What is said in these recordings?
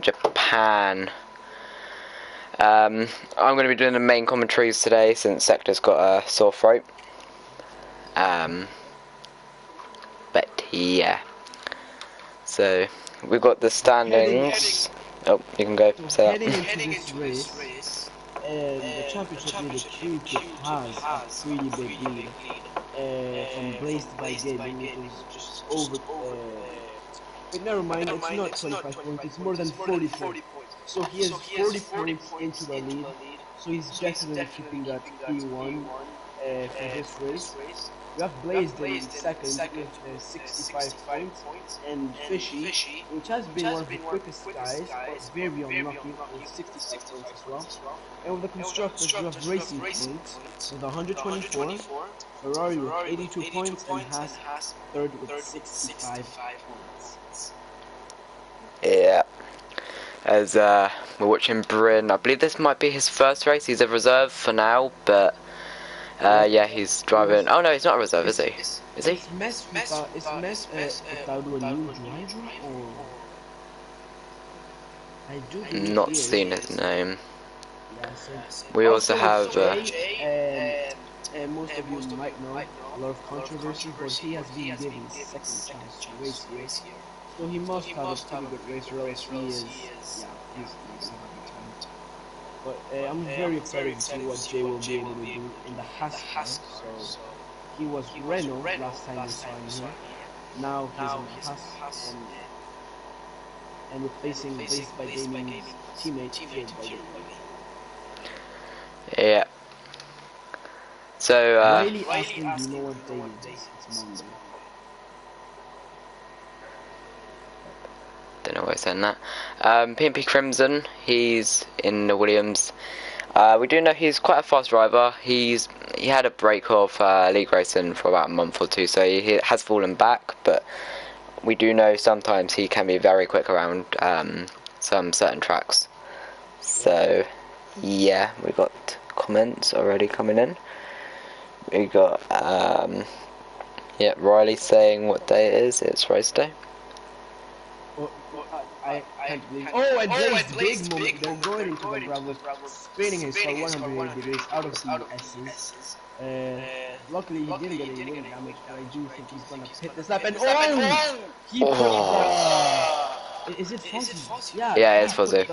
Japan. I'm going to be doing the main commentaries today since Sector's got a sore throat. But yeah. So we've got the standings. Oh, you can go. Say that. Heading into this race, the championship leader Q-Tip has a pretty big lead from Blazed by Gaming, which is just over. Wait, never mind. It's not 25 points. It's more than 40 points. So he has 40 points into the lead. So he's definitely keeping that P1 for this race. We have Blazed in second with 65 points, and Fishy, which has been one of the quickest guys, but very unlucky with 65 points as well. And with the constructors, we have Racing Point with 124, Ferrari with 82 points, and Haas third with 65 points. Yeah. As we're watching Bryn, I believe this might be his first race. He's a reserve for now, but yeah, he's driving. Oh no, he's not a reserve, is he? Is he? Is Mess without a new driver, or I do believe Not seen his name. Yeah, so We also have. Most of you might know a lot of controversy, but he has been given a second chance to race here, so he must have a pretty good racer, or else he is, yeah, he's not gonna have a good time. But I'm very excited to see what Jay will be able to do in the Haas car. So he was Renault last time we saw him here. Now he's in the Haas and replacing Based by Gaming's teammate Fueled by Gaming. Yeah. So Riley asking, do you know what day it is? It's Monday. Don't know why I said that. PMP Crimson, he's in the Williams. We do know he's quite a fast driver. He had a break of league racing for about a month or two, so he has fallen back. But we do know sometimes he can be very quick around some certain tracks. So yeah, we got comments already coming in. We got yeah, Riley saying what day it is. It's race day. I can't believe. Oh, and Blaze's big moment. They're going into the gravel, spinning his car 180 degrees out of the S's. Luckily, he didn't get any wind damage, but I do think he's gonna hit this lap. And oh, he put the. Is it fuzzy? Yeah, it's fuzzy.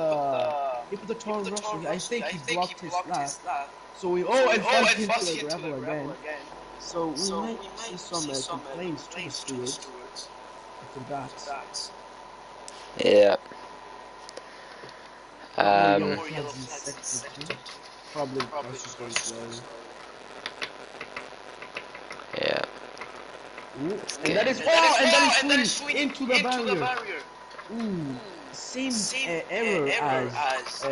He put the Torn Russell. I think he blocked his lap. So we and fuzzy into the gravel again. So we might see some complaints to the stewards after that. Yeah. Probably yeah. Ooh, and that is swing into the barrier. Ooh, same error as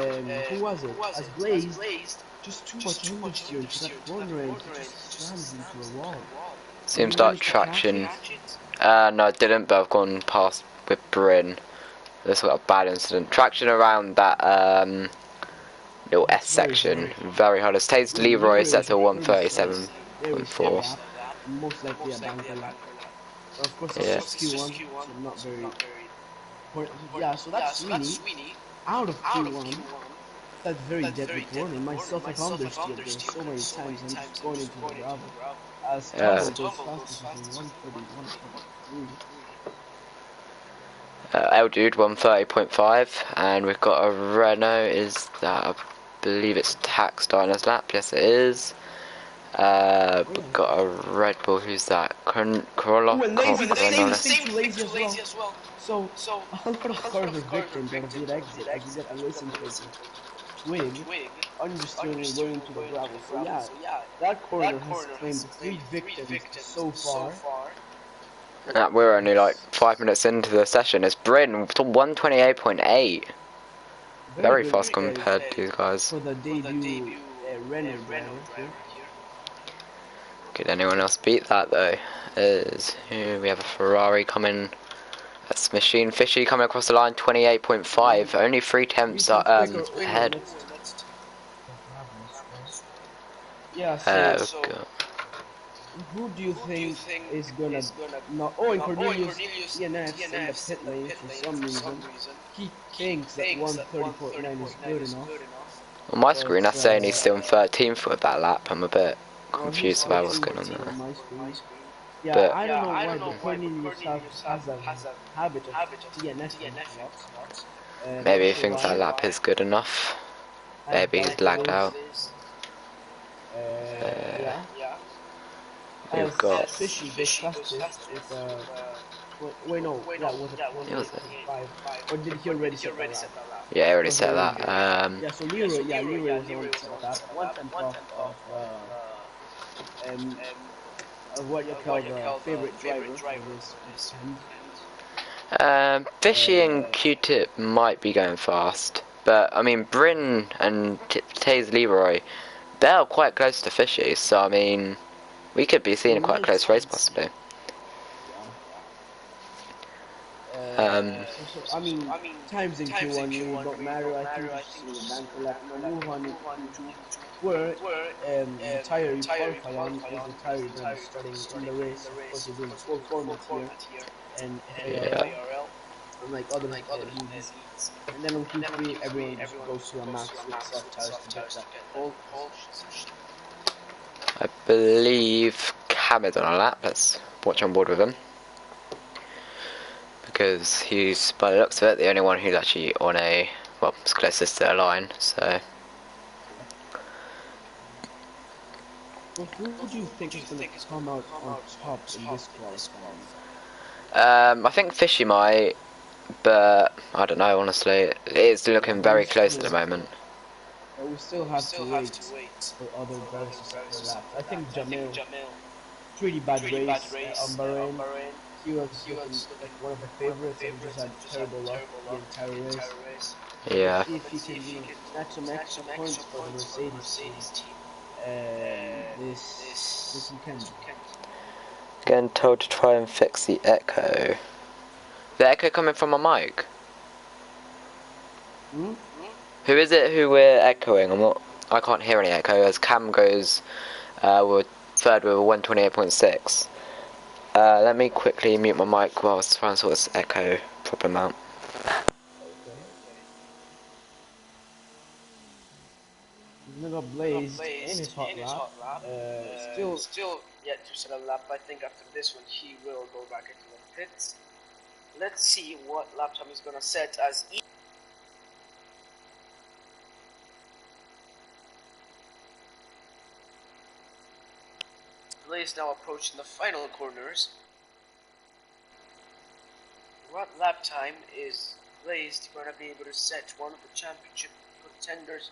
who was it? As Blazed. Just too much understeer into that corner and he just slams into the wall. Seems like traction. No, I didn't, but I've gone past with Bryn. This was a bad incident. Traction around that little S section, very hard. It stays Leroy set to 137.4. Most likely a banker lap. But of course, it's just Q1, so not very important. Yeah, so that's Sweeney out of Q1. That's very deadly corner. Myself, I've understeered there so many times and just going into the gravel. As Tabo goes fastest with 131.3. L-Dude 130.5, and we've got a Renault. Is that, I believe it's Tax starting his lap? Yes, it is. We've got a Red Bull. Who's that? Corolla. Lazy, the same to Lazy as well. So a lot of cars are victims of the exit as you get the racing place. Twig, understeering and going into the gravel. So yeah, that corner has claimed 3 victims so far. We're only like 5 minutes into the session. It's Bryn to 128.8. Very fast compared to these guys. For the debut Renault driver. Could anyone else beat that though? We have a Ferrari coming. That's Machine Fishy coming across the line, 28.5. Only 3 tenths ahead. Yeah, Who do you think is gonna not? Oh, and Cornelius DNFs in the pit lane for some reason. He thinks that 1:30.9 is good enough, On my screen, but that's saying he's still in 13th with that lap. I'm a bit well, he's confused about what's 13th going on on there. my screen. Yeah, But I don't know why, but Cornelius has a habit of DNFing a lot. maybe Not he sure thinks that why. lap is good enough. I Maybe he's doubt it lagged is. out. Yeah, We've as got. Fishy goes fastest with wait, no, yeah, was it Who was it? 28.5, or did he already set that lap? Yeah, I already No, he said already that. did. Yeah, so Leroy was the one that set that lap. 1 tenth off um of what you call the favorite driver for this weekend. Fishy and Uh, Q-Tip might be going fast, but I mean Bryn and Taze Leroy, they're quite close to Fishy, so I mean we could be seeing a quite might close race possibly. yeah. Um, So I mean, times in Q1 really don't matter. I think you just need a banker lap. Now move on into Q2, where the tire you qualify on is the tire you're gonna be starting in the race. Of course, we're doing full format here in yeah. FARL, unlike other leagues. And then on Q3, everyone just goes to a max with soft tires to get that pole position. I believe Cam is on a lap. Let's watch on board with him because he's, by the looks of it, the only one who's actually on a well, as closest to a line. So So who do you think is gonna come out on top in this qualifying? I think Fishy might, but I don't know. Honestly, it is Yeah, looking very close at the moment. but we still have to wait for other drivers to set their laps. I think Jamil, pretty bad race on Bahrain. He was looking like one of the favorites, and he just had terrible luck the entire race. So let's Yeah. see if he can, snatch some extra points for the Mercedes team this weekend. Getting told to try and fix the echo. The echo coming from my mic. Hmm? Who is it who we're echoing? I'm not. I can't hear any echo as Cam goes. We're third with a 128.6. Let me quickly mute my mic whilst trying to sort this echo problem out. Okay. He's got blazed in his hot lap. Still yet to set a lap. I think after this one he will go back into the pits. Let's see what lap time he's gonna set as Blaze now approaching the final corners. What lap time is Blaze gonna be able to set? One of the championship contenders.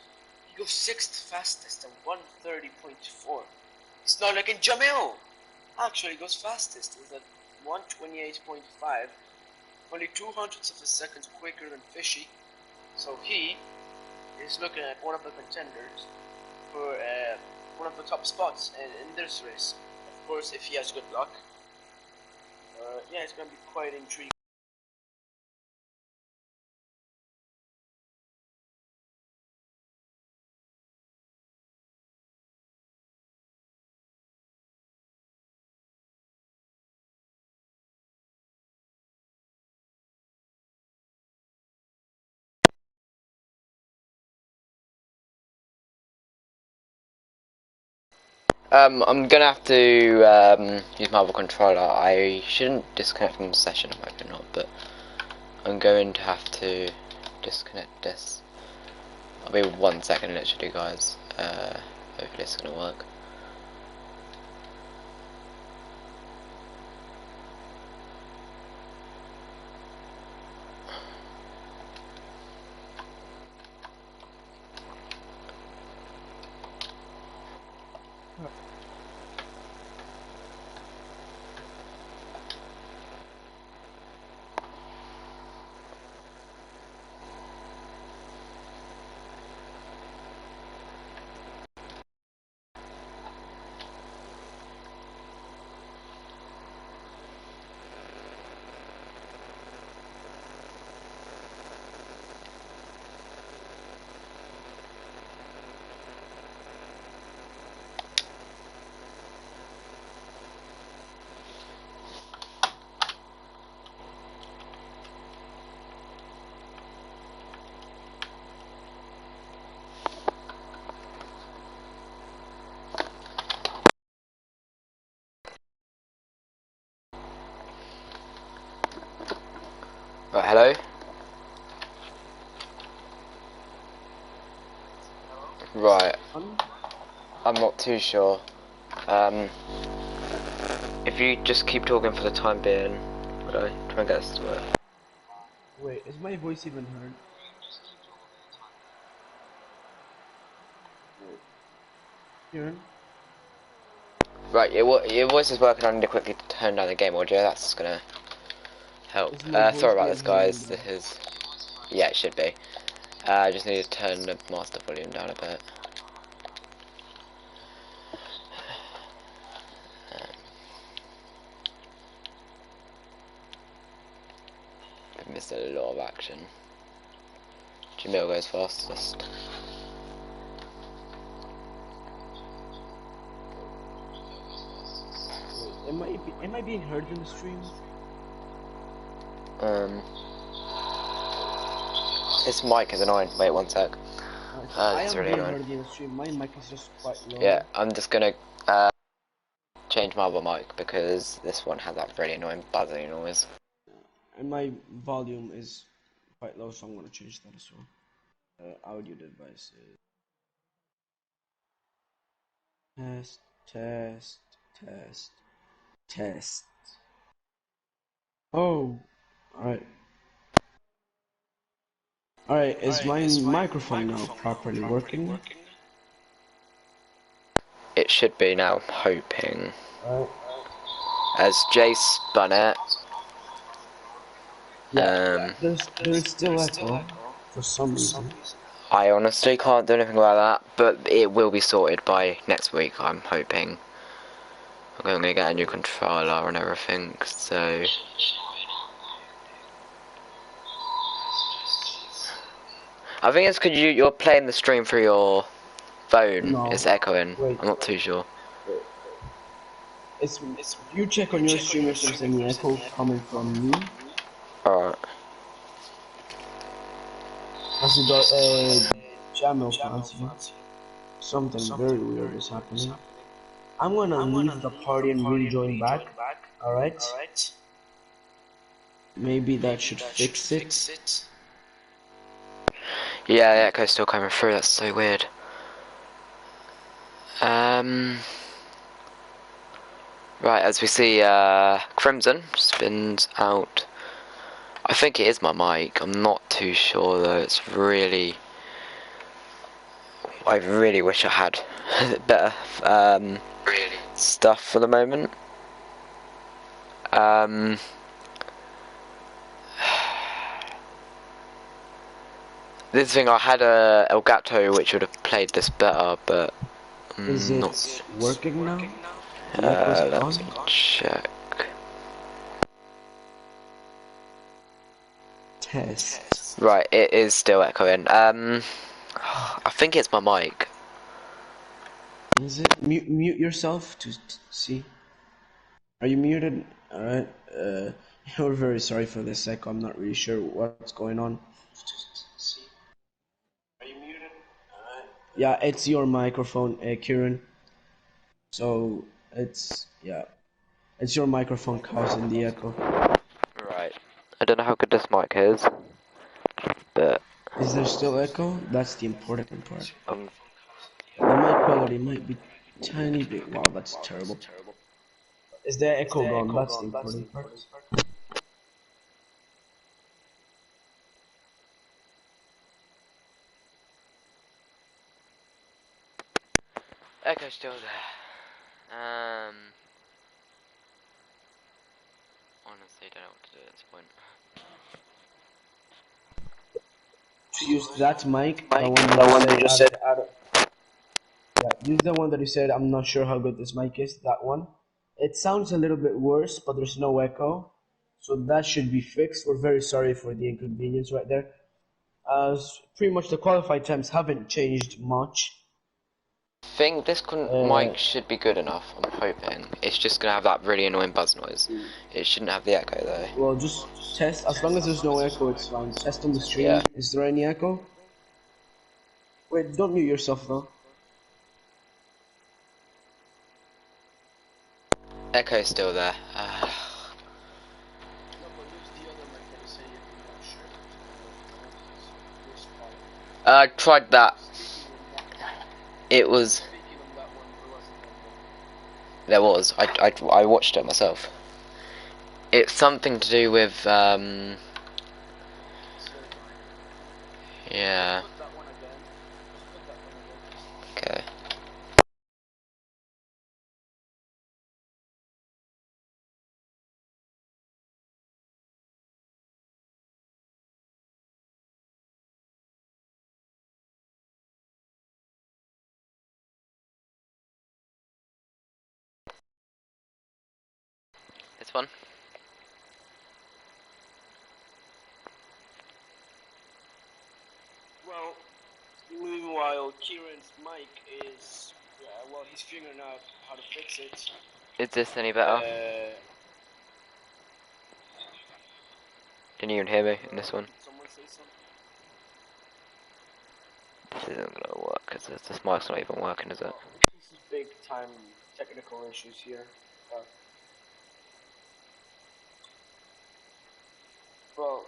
He goes sixth fastest at 1:30.4. It's not like in Jamil. Actually, he goes fastest. He's at 1:28.5. Only 200ths of a second quicker than Fishy. So he is looking at one of the contenders for one of the top spots in this race. Of course, if he has good luck. Yeah, it's going to be quite intriguing. I'm gonna have to use my other controller. I shouldn't disconnect from the session, I'm hoping not, but I'm going to have to disconnect this. I'll be 1 second literally, guys. Hopefully it's gonna work. Right. On? I'm not too sure. If you just keep talking for the time being, would I try and get this to work? Wait, is my voice even heard? Wait. Kieran? Right, your voice is working. I need to quickly turn down the game audio. That's gonna help. Is my voice Sorry about being this, heard on guys. the... This is... Yeah, it should be. I just need to turn the master volume down a bit. I've missed a lot of action. Jamil goes fastest. Wait, am I being heard in the stream? This mic is annoying. Wait one sec. I It's am really being annoying. heard in the stream. My mic is just quite low. Yeah, I'm just gonna change my other mic because this one has that really annoying buzzing noise. And my volume is quite low, so I'm gonna change that as well. Audio devices. Test, test, test, test. Oh, alright. Alright, is my microphone now properly working? It should be now, I'm hoping. Alright. As Jace spun it. Yeah, there's still echo for some reason. I honestly can't do anything about that, but it will be sorted by next week, I'm hoping. I'm gonna get a new controller and everything, so... I think it's because you're playing the stream through your phone, No. it's echoing. Wait. I'm not too sure. It's you check on your stream if there's any echo coming from me. Alright. That's the Jamil fancy. Something very weird is happening. I'm gonna leave the party and rejoin back. Alright? Maybe that should fix it. Yeah, the echo's still coming through, that's so weird. Right, as we see, Crimson spins out. I think it is my mic, I'm not too sure though, it's really... I really wish I had better stuff for the moment. This thing, I had a Elgato which would have played this better, but Is not. it working now? The echo's Let gone? me check. Test. Right, it is still echoing. I think it's my mic. Is it? Mute yourself to see. Are you muted? Alright. We're very sorry for this echo. I'm not really sure what's going on. Are you muted? Alright. Yeah, it's your microphone, Kieran. So yeah, it's your microphone causing the echo. Right. I don't know how good this mic is, but Is there still echo? That's the important part. um, The mic quality might be tiny bit. Wow, that's terrible. Is the echo gone? That's the important part. echo's still there. Honestly, don't know what to do at this point. To use that mic, the one that you just said yeah, use the one that you said. I'm not sure how good this mic is. That one. It sounds a little bit worse, but there's no echo, so that should be fixed. We're very sorry for the inconvenience right there. Pretty much the qualified times haven't changed much. I think this Uh, mic should be good enough, I'm hoping. It's just gonna have that really annoying buzz noise. It shouldn't have the echo though. well, just test. As long as there's no echo, it's fine. Test on the stream. Yeah. Is there any echo? Wait, don't mute yourself though. Echo's still there. I tried that. It was. There was. I watched it myself. It's something to do with yeah. Okay. This one. Well, meanwhile, Kieran's mic is, well, he's figuring out how to fix it. Is this any better? Can you even hear me in this one? Did someone say something? This isn't gonna work because this mic's not even working, is it? This is big time technical issues here. Well,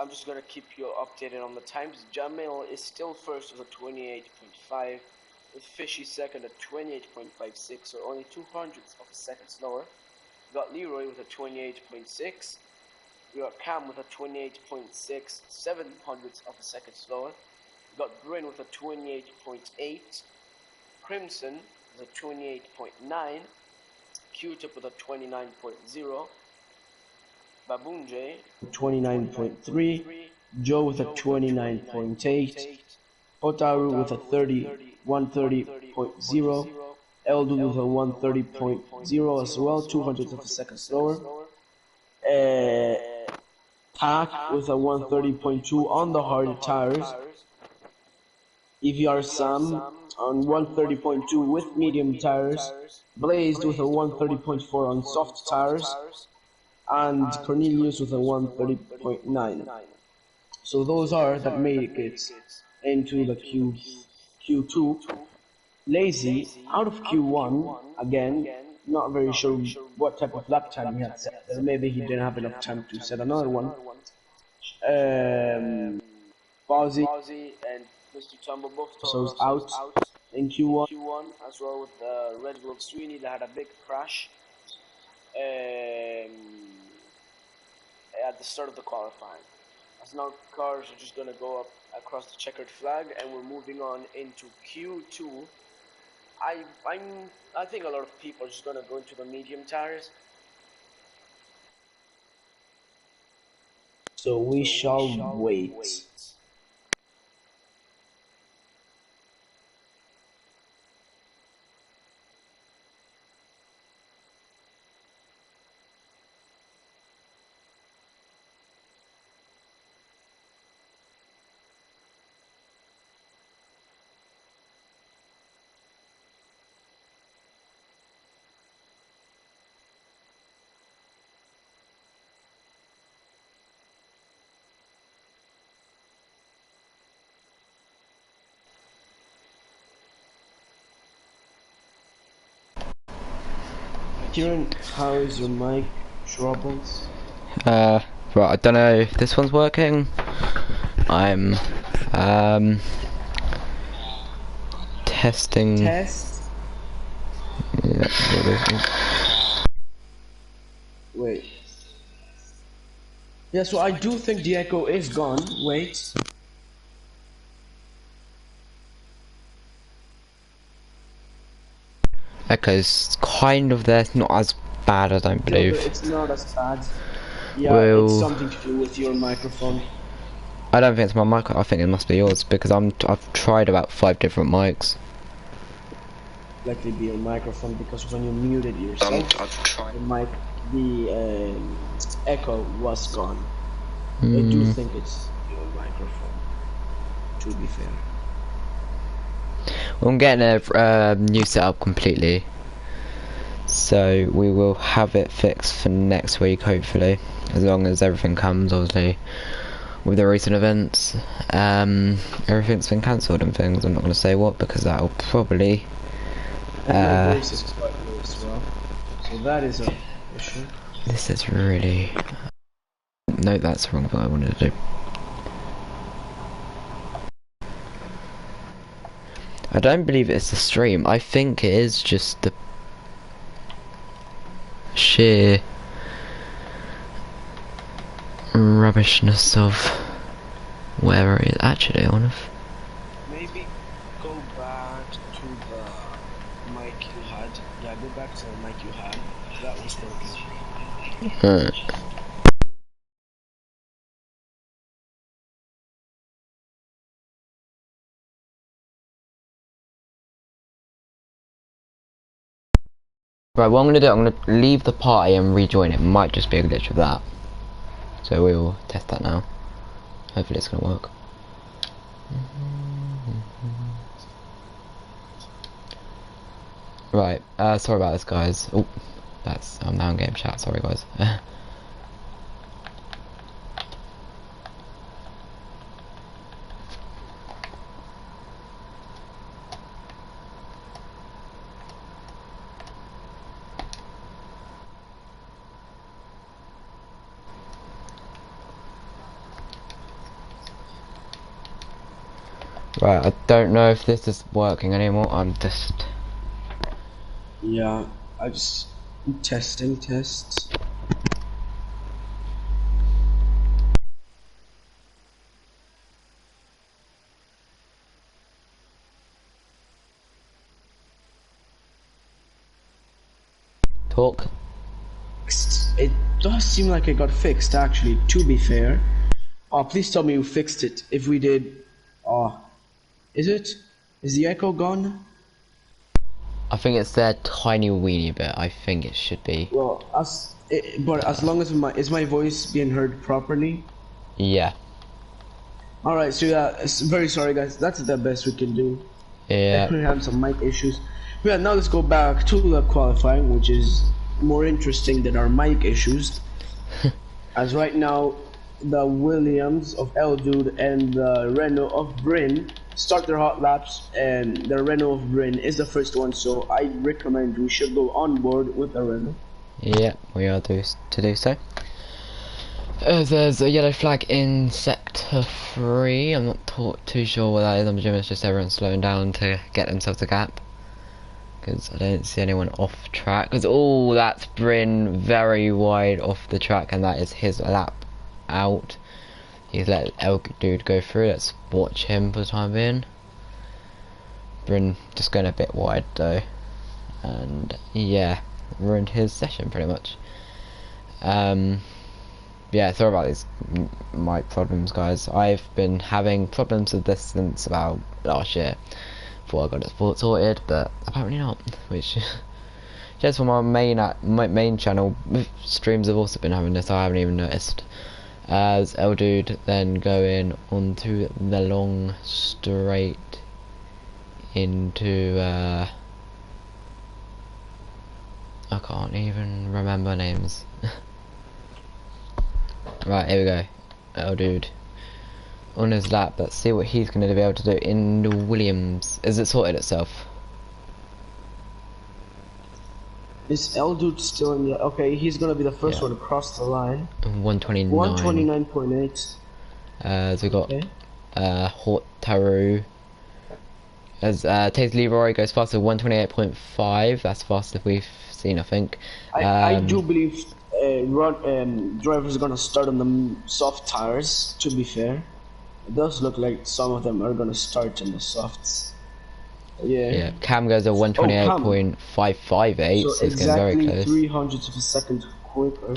I'm just gonna keep you updated on the times. Jamil is still first with a 28.5, with Fishy second at 28.56, so only 200ths of a second slower. We got Leroy with a 28.6. We got Cam with a 28.6, 700ths of a second slower. We got Bryn with a 28.8. Crimson with a 28.9. Q-Tip with a 29.0. Babunje 29.3, Joe with a 29.8, Otaru with a 130.0, Eldu with a 130.0 as well, 200ths of a second slower. Tak with a 130.2 on the hard tires. EVR Sam on 130.2 with medium tires. Blazed with a 130.4 on soft tires. And Cornelius with a 130.9. So those are that make it into the Q2. Lazy out of Q1 again. Not very sure what type of lap time he had set there. Maybe he didn't have enough time to set another one. Fozzy and Mr. Tumble both so out in Q1 as well with Red Bull Sweeney that had a big crash. At the start of the qualifying. As now cars are just gonna go up across the checkered flag, and we're moving on into Q2. I think a lot of people are just gonna go into the medium tires. So we shall wait. Kieran, how is your mic troubles? Right, I don't know if this one's working. I'm testing. Test? Yeah, wait. Yeah, so I do think the echo is gone. Wait. Echo's kind of there, not as bad, I don't believe. No, it's not as bad. Yeah, it's something to do with your microphone. I don't think it's my mic. I think it must be yours because I've tried about 5 different mics. Likely be your microphone because when you muted yourself, I've tried. The echo was gone. I do think it's your microphone. To be fair. Well, I'm getting a new setup completely, so we will have it fixed for next week, hopefully, as long as everything comes. Obviously, with the recent events, everything's been cancelled and things. I'm not going to say what because that'll probably. My voice is quite low as well, so that is an issue. This is really. No, that's wrong. What I wanted to do. I don't believe it's the stream. I think it is just the sheer rubbishness of wherever it is. Actually, I wonder if... Maybe go back to the mic you had. Yeah, go back to the mic you had. That was working. Right, what I'm going to do, I'm going to leave the party and rejoin it. Might just be a glitch with that. So we'll test that now. Hopefully it's going to work. Right, sorry about this, guys. Oh, I'm now in game chat, sorry guys. Right, I don't know if this is working anymore. I'm just... Yeah, I just testing tests. Talk. It does seem like it got fixed, actually, to be fair. Oh, please tell me you fixed it. If we did... Oh, is it? Is the echo gone? I think it's there tiny weeny bit. I think it should be. Well, but as long as is my voice being heard properly? Yeah. Alright, so yeah, very sorry guys, that's the best we can do. Yeah. Definitely have some mic issues. Yeah, now let's go back to the qualifying, which is more interesting than our mic issues. As right now, the Williams of Eldude and the Renault of Bryn start their hot laps, and the Renault of Bryn is the first one, so I recommend we should go on board with the Renault. Yeah, we are to do so. There's a yellow flag in sector 3. I'm not too sure what that is. I'm assuming it's just everyone slowing down to get themselves a gap. Because I don't see anyone off track. Because all that's Bryn very wide off the track, and that is his lap out. He's let El Dude go through. Let's watch him for the time being. Bryn just going a bit wide though, and yeah, ruined his session pretty much. Yeah, sorry about these mic problems, guys. I've been having problems with this since about last year before I got it sorted, but apparently not. Which, just for my main channel, streams have also been having this. I haven't even noticed. As El Dude then going onto the long straight into I can't even remember names. Right, here we go. El Dude on his lap. Let's see what he's going to be able to do in the Williams. Is it sorted itself? Is Eldude still in the... Okay, he's gonna be the first one across the line. 129. 129.8. So we got Hortaru. As Taze Leroy goes faster, 128.5. That's fastest we've seen, I think. I do believe drivers are gonna start on the soft tires, to be fair. It does look like some of them are gonna start on the softs. Yeah. Cam goes at 128.558, so it's getting very close. 3 hundredths of a second quicker.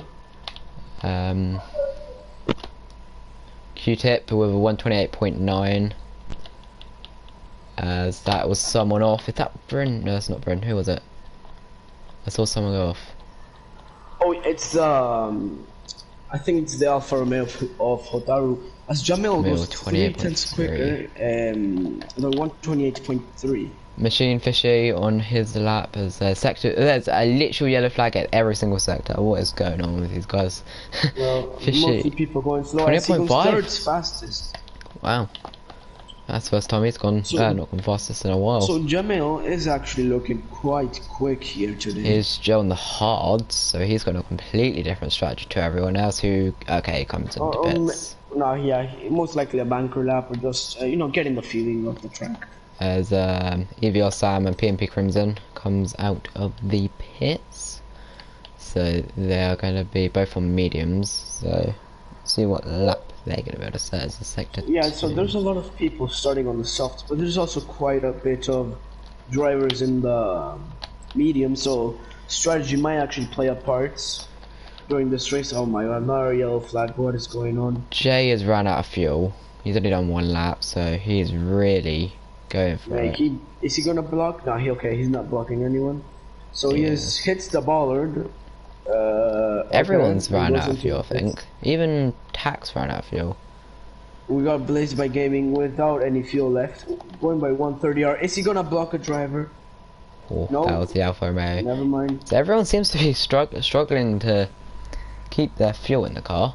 Q-Tip with a 128.9. As that was someone off. Is that Bryn? No, it's not Bryn. Who was it? I saw someone go off. Oh, it's I think it's the Alfa Romeo of Hotaru. As Jamil goes 3 tenths quicker, the 128.3. Machine Fishy on his lap as a sector. There's a literal yellow flag at every single sector. What is going on with these guys? Well, Fishy. mostly people going slow. 20.5. Third's fastest. Wow. That's the first time he's gone, not gone fastest in a while. So Jamil is actually looking quite quick here today. He's Joe on the hards, so he's got a completely different strategy to everyone else who, comes into bits. No, yeah, most likely a banker lap or just, you know, getting the feeling of the track. as EVR Sam and PMP Crimson comes out of the pits. So they are going to be both on mediums. So see what lap they're going to be able to set as a sector. Yeah, so 2. there's a lot of people starting on the softs, but there's also quite a bit of drivers in the medium, so strategy might actually play a part during this race. Oh my god, another yellow flag, what is going on? Jay has run out of fuel. He's only done 1 lap, so he's really going for it. Is he gonna block? No, he's not blocking anyone. So he hits the bollard. Everyone's okay, run out of fuel, I think. Even Tax ran out of fuel. We got Blazed by Gaming without any fuel left, going by 130R. Is he gonna block a driver? Oh, No. that was the Alfa Romeo. Never mind. So everyone seems to be struggling to keep their fuel in the car.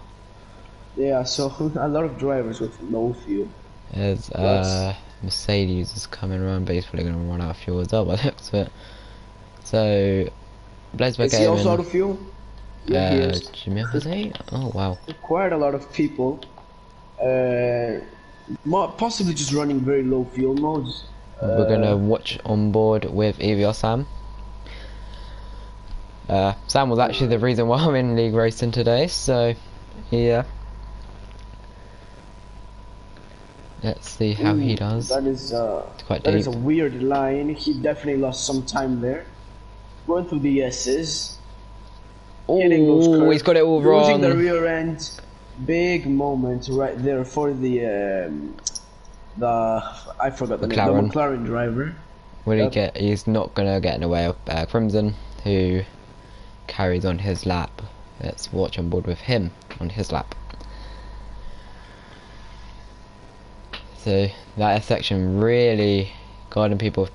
Yeah, so a lot of drivers with no fuel. As Mercedes is coming around, but he's probably going to run out of fuel as well by the looks of it. So, Blazed by Is he also out of fuel? Yeah, he is. Jamil, is he? Oh, wow. Quite a lot of people. Possibly just running very low fuel modes. We're going to watch on board with EVR Sam. Sam was actually the reason why I'm in league racing today, so yeah. Let's see how he does. That is quite that deep. is a weird line. He definitely lost some time there. Going through the S's. Oh, he's got it all wrong. Losing the rear end. Big moment right there for the I forgot the name. The McLaren driver. Will he get? He's not gonna get in the way of Crimson, who carries on his lap. Let's watch on board with him on his lap. So that section really guiding people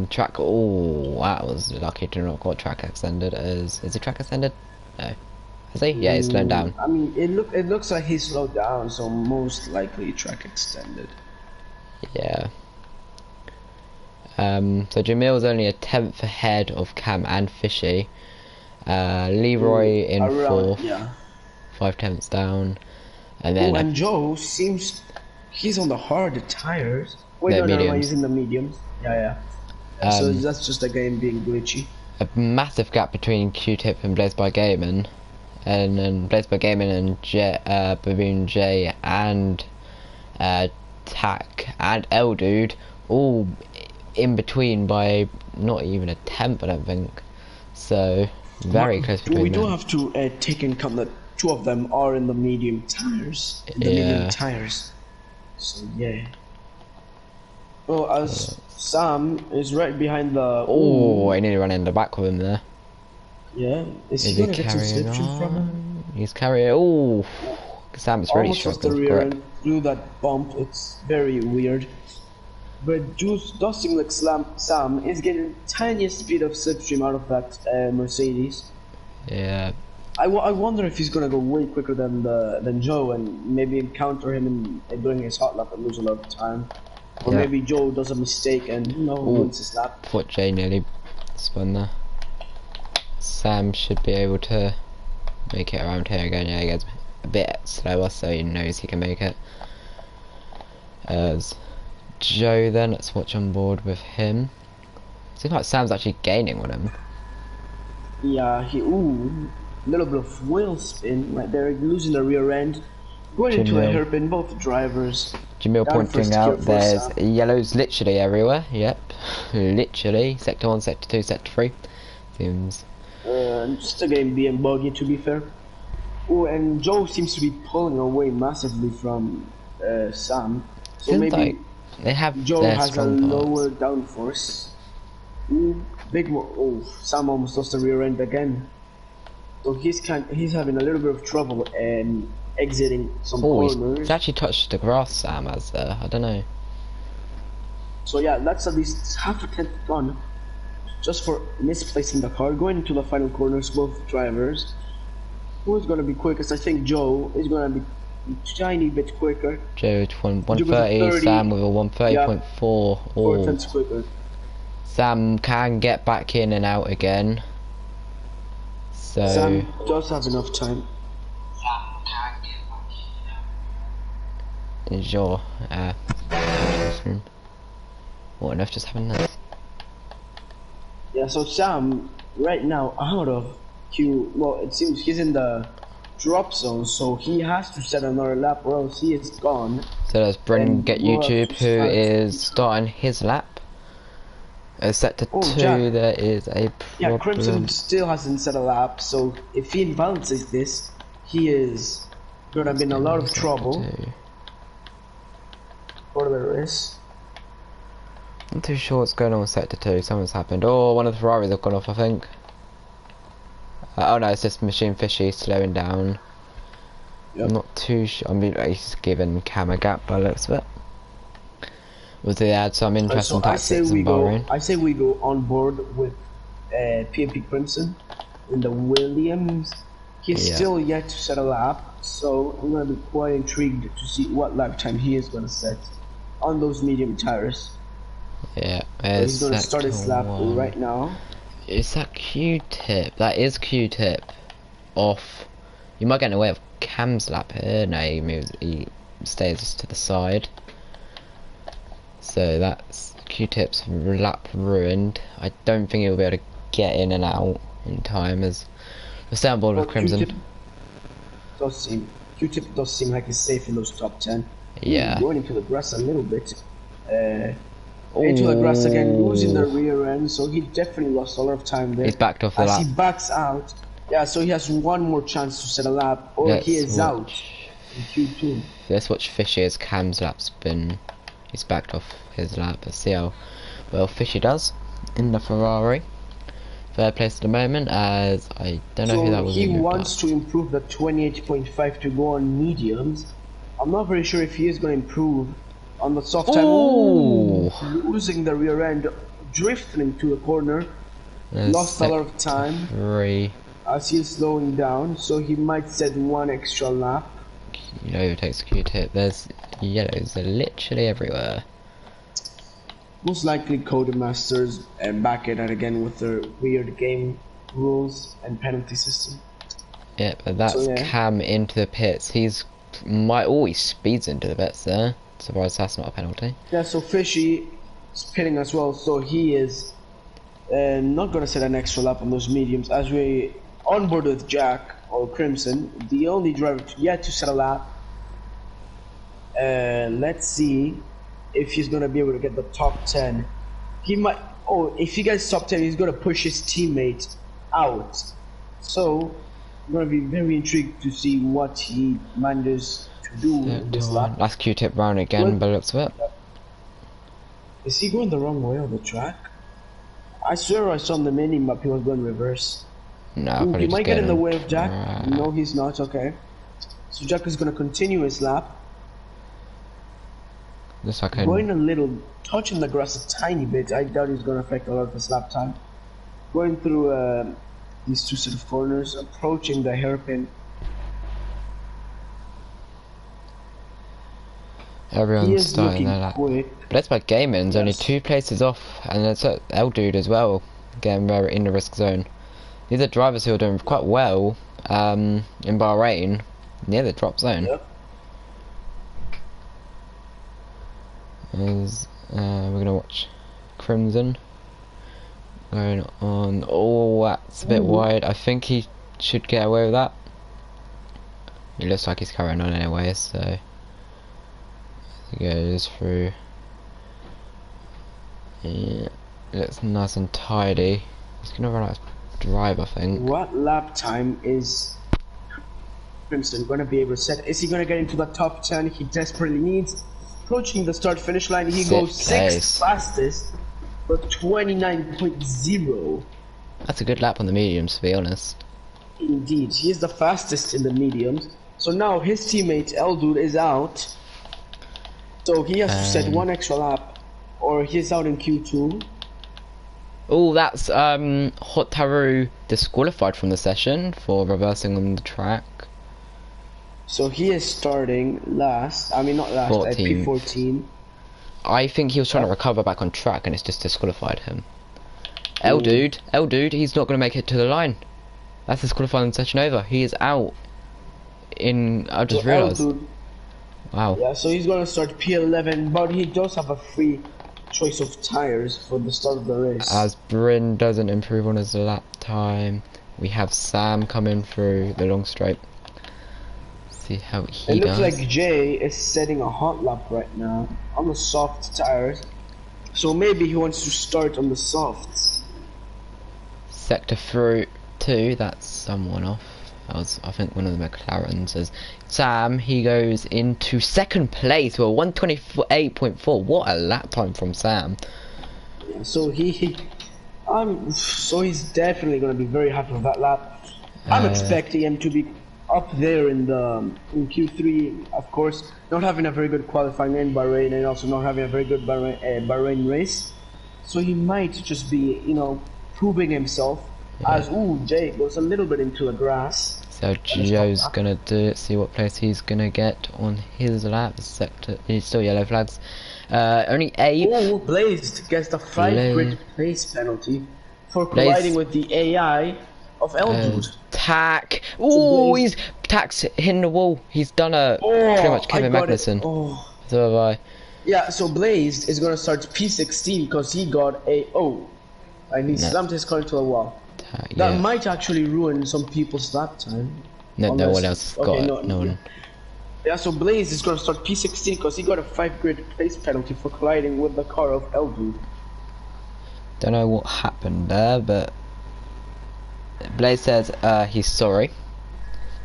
track. Oh, that was lucky to not got track extended. Is it track extended? No. Is he? Yeah, he's slowing down. I mean, it looks like he slowed down, so most likely track extended. Yeah. So Jamil's only a 10th ahead of Cam and Fishy. Leroy in 4th. Yeah. 5/10ths down. And then and Joe seems he's on the harder tires. Wait, no, I'm using the mediums. Yeah. So that's just the game being glitchy. A massive gap between Q-Tip and Blazed by Gaming, and then Blazed by Gaming and Baboon J and Tack and L Dude all in between by not even a 10th, I don't think. So very close between We them. do have to take in account that 2 of them are in the medium tires. Medium tires. So yeah. Well, as Sam is right behind the. Oh, I nearly ran in the back with him there. Yeah, is he gonna get some slipstream from him? He's carrying. Oh, Sam's really almost struggling. The rear end through that bump. It's very weird. But does seem like Sam is getting tiniest speed of slipstream out of that Mercedes. Yeah. I wonder if he's gonna go way quicker than Joe and maybe encounter him during his hot lap and lose a lot of time. Or maybe Joe does a mistake and wins his lap. Thought Jay nearly spun there. Sam should be able to make it around here again. Yeah, he gets a bit slower, so he knows he can make it. As Joe then, let's watch on board with him. Seems like Sam's actually gaining on him. Yeah, little bit of wheel spin right there, losing the rear end. Going into a hairpin, both drivers. Jamil pointing out there's yellows literally everywhere. Yep, literally. Sector 1, Sector 2, Sector 3. Seems. Just a game being buggy, to be fair. Oh, and Joe seems to be pulling away massively from Sam. So seems maybe like they have Joe has a strong lower downforce. Sam almost lost the rear end again. So he's having a little bit of trouble and exiting some corners. He's actually touched the grass, Sam has there. I don't know. So yeah, that's at least half a 10th gone. Just for misplacing the car. Going into the final corners, both drivers. Who's gonna be quickest? I think Joe is gonna be a tiny bit quicker. Joe 130, Sam with a 130.4. 4 tenths quicker. Sam can get back in and out again. So Sam does have enough time. Sure. What on earth just happened there? Yeah, so Sam, right now, out of Q, well, it seems he's in the drop zone, so he has to set another lap or else he is gone. So there's Brendan And Get we'll have YouTube, to who start. is starting his lap. Set to Oh, 2, Jack. there is a Yeah, Crimson problem. still hasn't set a lap, so if he imbalances this, he is gonna be in a lot of trouble for the race. Not too sure what's going on with Sector 2, something's happened. Oh, one of the Ferraris have gone off, I think. Oh no, it's just Machine Fishy slowing down. Yep. I'm not too sure. I mean, he's given Cam a gap by the looks of it. Was they had some interesting tactics in Bahrain? I say we go on board with PMP Crimson in the Williams. He's still yet to set a lap, so I'm gonna be quite intrigued to see what lap time he is gonna set on those medium tires. Yeah, so he's gonna start his lap right now. Is that Q-tip? That is Q-tip off. You might get in the way of Cam's lap here. No, he stays to the side. So that's Q-tip's lap ruined. I don't think he'll be able to get in and out in time as we're still on board with Crimson. Q-tip does seem like he's safe in those top 10. Yeah. Going into the grass a little bit. Into the grass again, losing the rear end, so he definitely lost a lot of time there. He's backed off the lap. As he backs out, yeah, so he has one more chance to set a lap, or he is out in Q2. Let's watch Fishy as Cam's lap's been. He's backed off his lap. Let's see how well Fishy does in the Ferrari. Third place at the moment, as I don't know who that was. So he wants to improve the 28.5 to go on mediums. I'm not very sure if he is going to improve on the soft time. Ooh, losing the rear end, drifting into the corner. Lost a lot of time as he's slowing down, so he might set one extra lap. You know, it takes Q-tip. There's yellows, they're literally everywhere. Most likely Codemasters and back at it again with their weird game rules and penalty system. Yeah, but that's Cam into the pits. He speeds into the pits there. Surprised that's not a penalty. Yeah, so Fishy is pitting as well, so he is not going to set an extra lap on those mediums. As we on board with Jack or Crimson, the only driver yet to set a lap. Let's see if he's going to be able to get the top 10. He might. Oh, if he gets top 10, he's going to push his teammate out. So I'm going to be very intrigued to see what he manages to do this lap. That's Q-tip round again, by the looks of it. Is he going the wrong way on the track? I swear I saw on the mini map he was going reverse. No, he might get in the way of Jack. No, he's not. Okay. So Jack is going to continue his lap. Going a little, touching the grass a tiny bit. I doubt he's going to affect a lot of his lap time. Going through these two set of corners, approaching the hairpin. Everyone's starting their lap. But that's by Gaiman's only 2 places off, and it's L Dude as well, getting very in the risk zone. These are drivers who are doing quite well in Bahrain, near the drop zone. Yep. We're gonna watch Crimson going on. Oh, that's a bit wide. I think he should get away with that. It looks like he's carrying on anyway, so he goes through. Yeah, looks nice and tidy. He's gonna run out of drive, I think. What lap time is Crimson gonna be able to set? Is he gonna get into the top 10 he desperately needs? Approaching the start finish line, he goes 6th fastest, but 29.0. That's a good lap on the mediums, to be honest. Indeed, he is the fastest in the mediums. So now his teammate Eldude is out, so he has to set one extra lap, or he's out in Q2. Oh, that's Hotaru disqualified from the session for reversing on the track. So he is starting last. I mean, not last. At P14. I think he was trying to recover back on track, and it's just disqualified him. L dude, he's not going to make it to the line. That's disqualifying session over. He is out. I just realised. Wow. Yeah, so he's going to start P11, but he does have a free choice of tires for the start of the race. As Bryn doesn't improve on his lap time, we have Sam coming through the long straight. See how It he looks like does. Jay is setting a hot lap right now on the soft tires. So maybe he wants to start on the softs. Sector through 2, that's someone off. That was, I think, one of the McLarens. As Sam, he goes into second place with a 128.4. What a lap time from Sam. Yeah, so so he's definitely gonna be very happy with that lap. I'm expecting him to be up there in the in Q3, of course, not having a very good qualifying in Bahrain and also not having a very good Bahrain race. So he might just be, proving himself as Jay goes a little bit into the grass. So Joe's gonna do it, see what place he's gonna get on his lap. Sector, he's still yellow flags. Only 8. Oh, Blazed gets the 5 grid place penalty for colliding with the AI of Eldude. Tack. Oh, he's Tack's hitting the wall. He's done a pretty much Kevin Magnussen. So have I. Yeah, so Blazed is gonna start P16 because he got a and he slammed his car into a wall. That might actually ruin some people's lap time. No one else got it. No one. Yeah, so Blaze is gonna start P16 because he got a 5 grid place penalty for colliding with the car of Eldude. Don't know what happened there, but Blaze says he's sorry.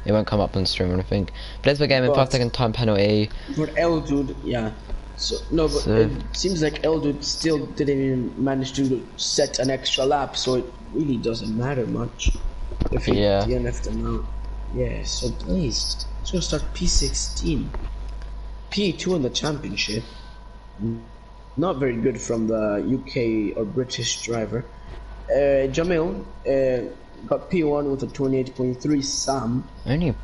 It won't come up on stream or anything. Blaze for game in 5-second time penalty. For Eldude, yeah. So no, but it seems like Eldude still didn't even manage to set an extra lap, so it really doesn't matter much if he DNF'd him out. Yeah, so Blaze is gonna start P16, P2 in the championship. Not very good from the UK or British driver. Jamil got P1 with a 28.3. Sam only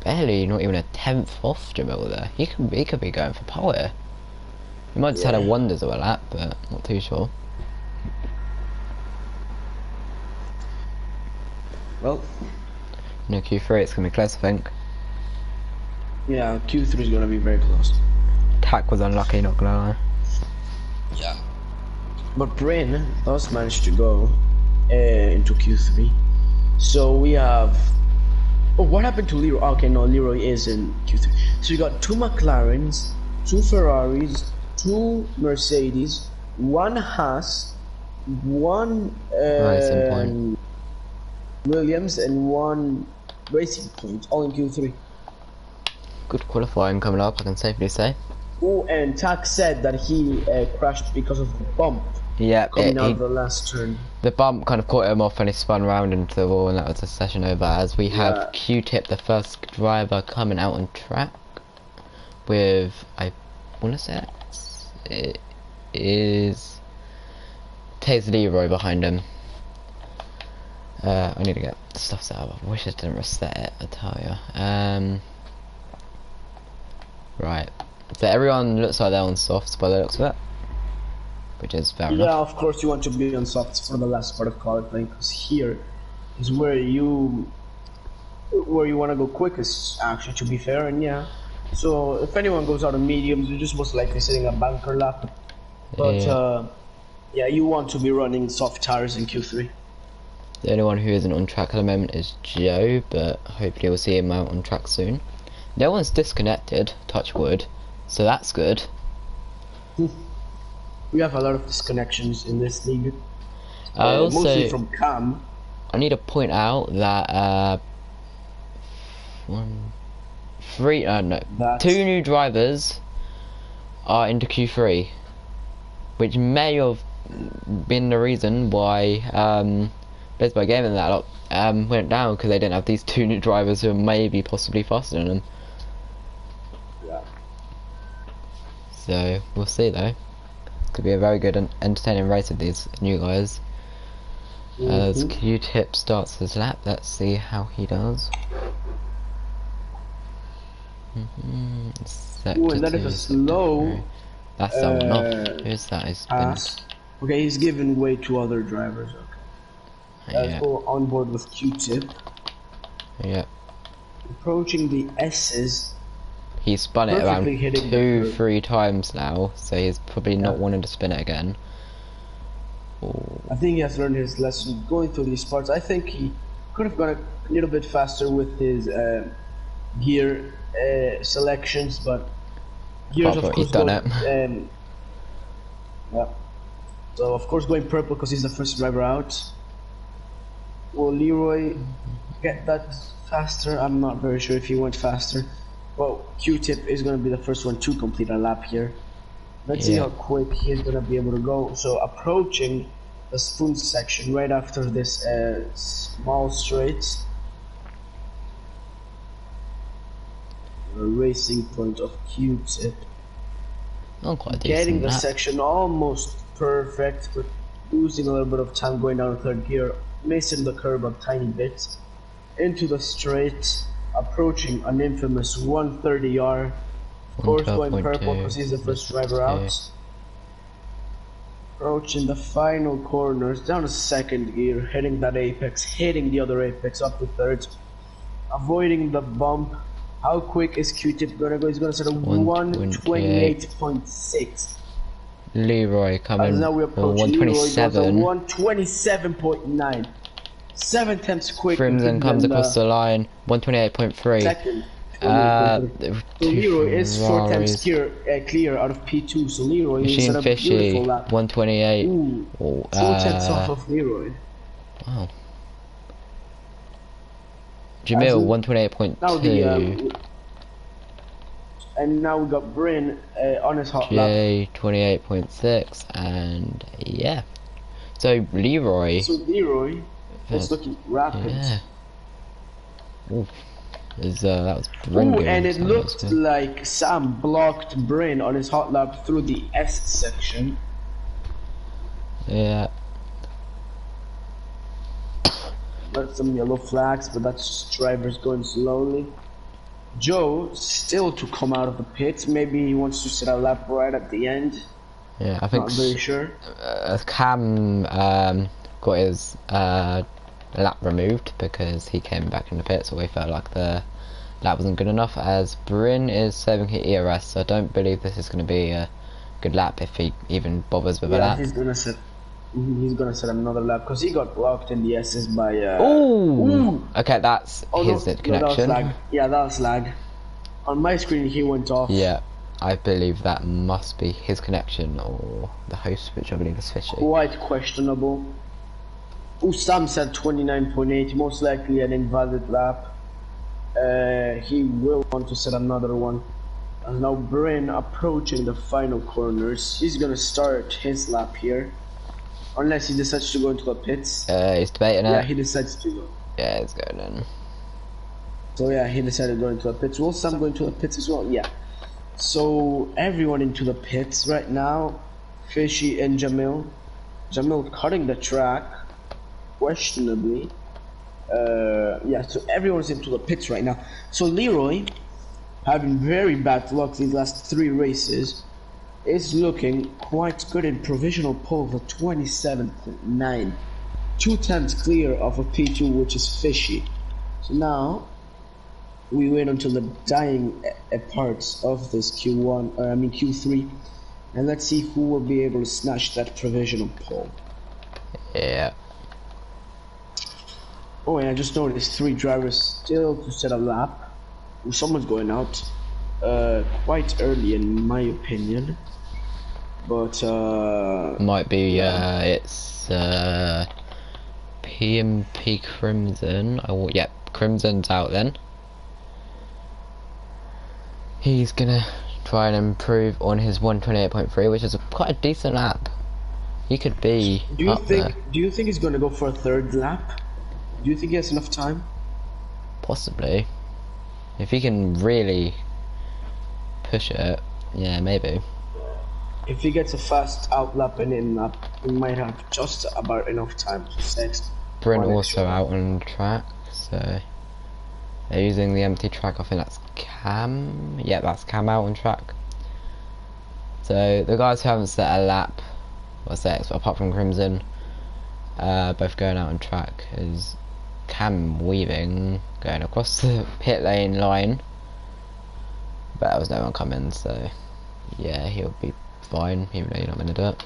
barely, not even a 10th off Jamil there. He could be going for power. He might just had a wonders of a lap, but not too sure. Well, Q3 it's gonna be close, I think. Yeah, Q3 is gonna be very close. Tack was unlucky, not gonna lie. Yeah. But Bryn does manage to go into Q3. So we have... Oh, what happened to Leroy? Okay, no, Leroy is in Q3. So we got 2 McLarens, 2 Ferraris, 2 Mercedes, 1 Haas, 1 Williams, and 1 Racing Point, all in Q3. Good qualifying coming up, I can safely say. Oh, and Tak said that he crashed because of the bump. Yeah, coming out of the last turn. The bump kind of caught him off and he spun round into the wall, and that was the session over. As we have Q-Tip, the first driver, coming out on track with, I want to say it is Taze Leroy behind him. I need to get the stuff set up. I wish I didn't reset it, I tell you. Right, so everyone looks like they're on softs by the looks of it, which is fair enough. Yeah, of course you want to be on softs for the last part of qualifying, because here is where you want to go quickest, actually, to be fair. And yeah, so if anyone goes out on mediums, you're just most likely sitting a banker lap. But yeah, you want to be running soft tires in Q3. The only one who isn't on track at the moment is Joe, but hopefully we'll see him out on track soon. No one's disconnected, touch wood, so that's good. We have a lot of disconnections in this league. Also, mostly from Cam. I need to point out that two new drivers are into Q3, which may have been the reason why Best Buy Gaming that lot went down, because they didn't have these 2 new drivers who are maybe possibly faster than them. Yeah. So we'll see though. Could be a very good and entertaining race with these new guys. As Q-Tip starts his lap, let's see how he does. Ooh, and that is a slow. That's someone off. Who's that? Pass. Okay, he's giving way to other drivers. Okay. Let's go on board with Q-Tip. Yeah. Approaching the S's. He's spun it around perfectly hitting the two, curb. 3 times now, so he's probably not Yeah. wanting to spin it again. Ooh. I think he has learned his lesson going through these parts. I think he could have gone a little bit faster with his gear selections, but gears, Apart of from he's course, done going. it. Yeah. So of course going purple because he's the first driver out. Will Leroy get that faster? I'm not very sure if he went faster. Well, Q-Tip is going to be the first one to complete a lap here. Let's see Yeah. how quick he's going to be able to go. So approaching the spoon section right after this small straight. The racing point of Q-Tip. Not quite a Getting decent the lap. section almost perfect, but losing a little bit of time going down to third gear, missing the curb a tiny bit. Into the straight, approaching an infamous 130R. Of course, going purple because he's the first driver out. Approaching the final corners, down to second gear, hitting that apex, hitting the other apex up to third, avoiding the bump. How quick is Q-Tip gonna go? He's gonna set a 128.6. Leroy coming As now we for approach Leroy goes a 127. 127.9. 7 tenths quicker Crimson comes than across the line, 128.3. second. 28.3. So Two Leroy is 4 tenths Ferraris. clear out of P2. So Leroy is Machine at a beautiful Fishy, lap. 128. Ooh, Oh, 2 tenths off of Leroy. wow. Jamil, Now 128.2. and now we got Bryn on his hot lap. J, 28.6. And yeah. So Leroy. So Leroy was looking rapid. Yeah. Ooh. That was Bryn. Ooh, and it looked like Sam blocked Bryn on his hot lap through the S section. Yeah. Got some yellow flags, but that's just drivers going slowly. Joe still to come out of the pits. Maybe he wants to set a lap right at the end. Yeah, I think. Not very sure. Cam got his lap removed because he came back in the pit, so we felt like the lap wasn't good enough. As Bryn is saving his ERS, so I don't believe this is going to be a good lap if he even bothers with a lap. He's gonna set another lap because he got blocked in the S's by. Ooh! Okay, that's his connection. No, that was lag. Yeah, that was lag. On my screen, he went off. Yeah, I believe that must be his connection or the host, which I believe is Fishy. Quite questionable. Ooh, Sam said 29.8, most likely an invalid lap. He will want to set another one. And now Bryn approaching the final corners. He's gonna start his lap here. Unless he decides to go into the pits. He's debating it. Yeah, he decides to go. Yeah, he's going in. So yeah, he decided to go into the pits. Will Sam go into the pits as well? Yeah. So everyone into the pits right now. Fishy and Jamil. Jamil cutting the track. Questionably. Yeah, so everyone's into the pits right now. So Leroy, having very bad luck these last 3 races, is looking quite good in provisional pole for 27.9. 2 tenths clear of a P2, which is Fishy. So now we wait until the dying parts of this Q3, and let's see who will be able to snatch that provisional pole. Yeah. Oh, and I just noticed 3 drivers still to set a lap. Ooh, someone's going out quite early in my opinion. But might be it's PMP Crimson. Yeah, Crimson's out then. He's gonna try and improve on his 128.3, which is quite a decent lap. He could be do you up there. Do you think he's gonna go for a 3rd lap? Do you think he has enough time? Possibly. If he can really push it, yeah, maybe. If he gets a fast out lap and in lap, he might have just about enough time to set. Bryn also out on track, so they're using the empty track. I think that's Cam. Yeah, that's Cam out on track. So the guys who haven't set a lap, apart from Crimson, both going out on track, is Cam Weaving going across the pit lane line. But there was no one coming, so yeah, he'll be fine, even though you're not going to do it.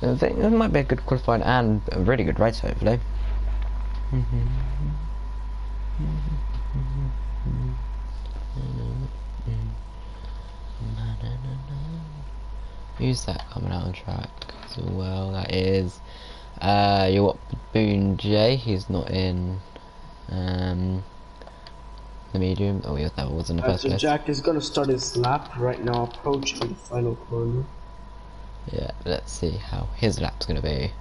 I think it might be a good qualifying and a really good race, hopefully. Who's that coming out on track as well? That is your Boone J. He's not in the medium. Oh, yes, that was in the first So place. Jack is gonna start his lap right now, approaching the final corner. Yeah, let's see how his lap's gonna be.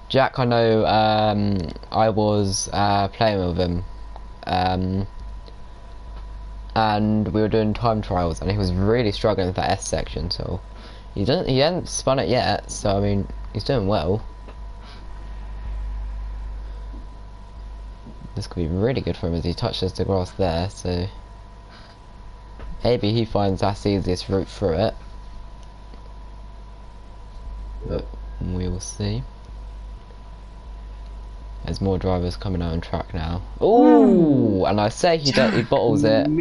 Jack, I know I was playing with him and we were doing time trials and he was really struggling with that S section, so he hasn't spun it yet, so I mean he's doing well. This could be really good for him as he touches the grass there, so maybe he finds that's the easiest route through it. But we will see. There's more drivers coming out on track now. Ooh, and I say he bottles it. He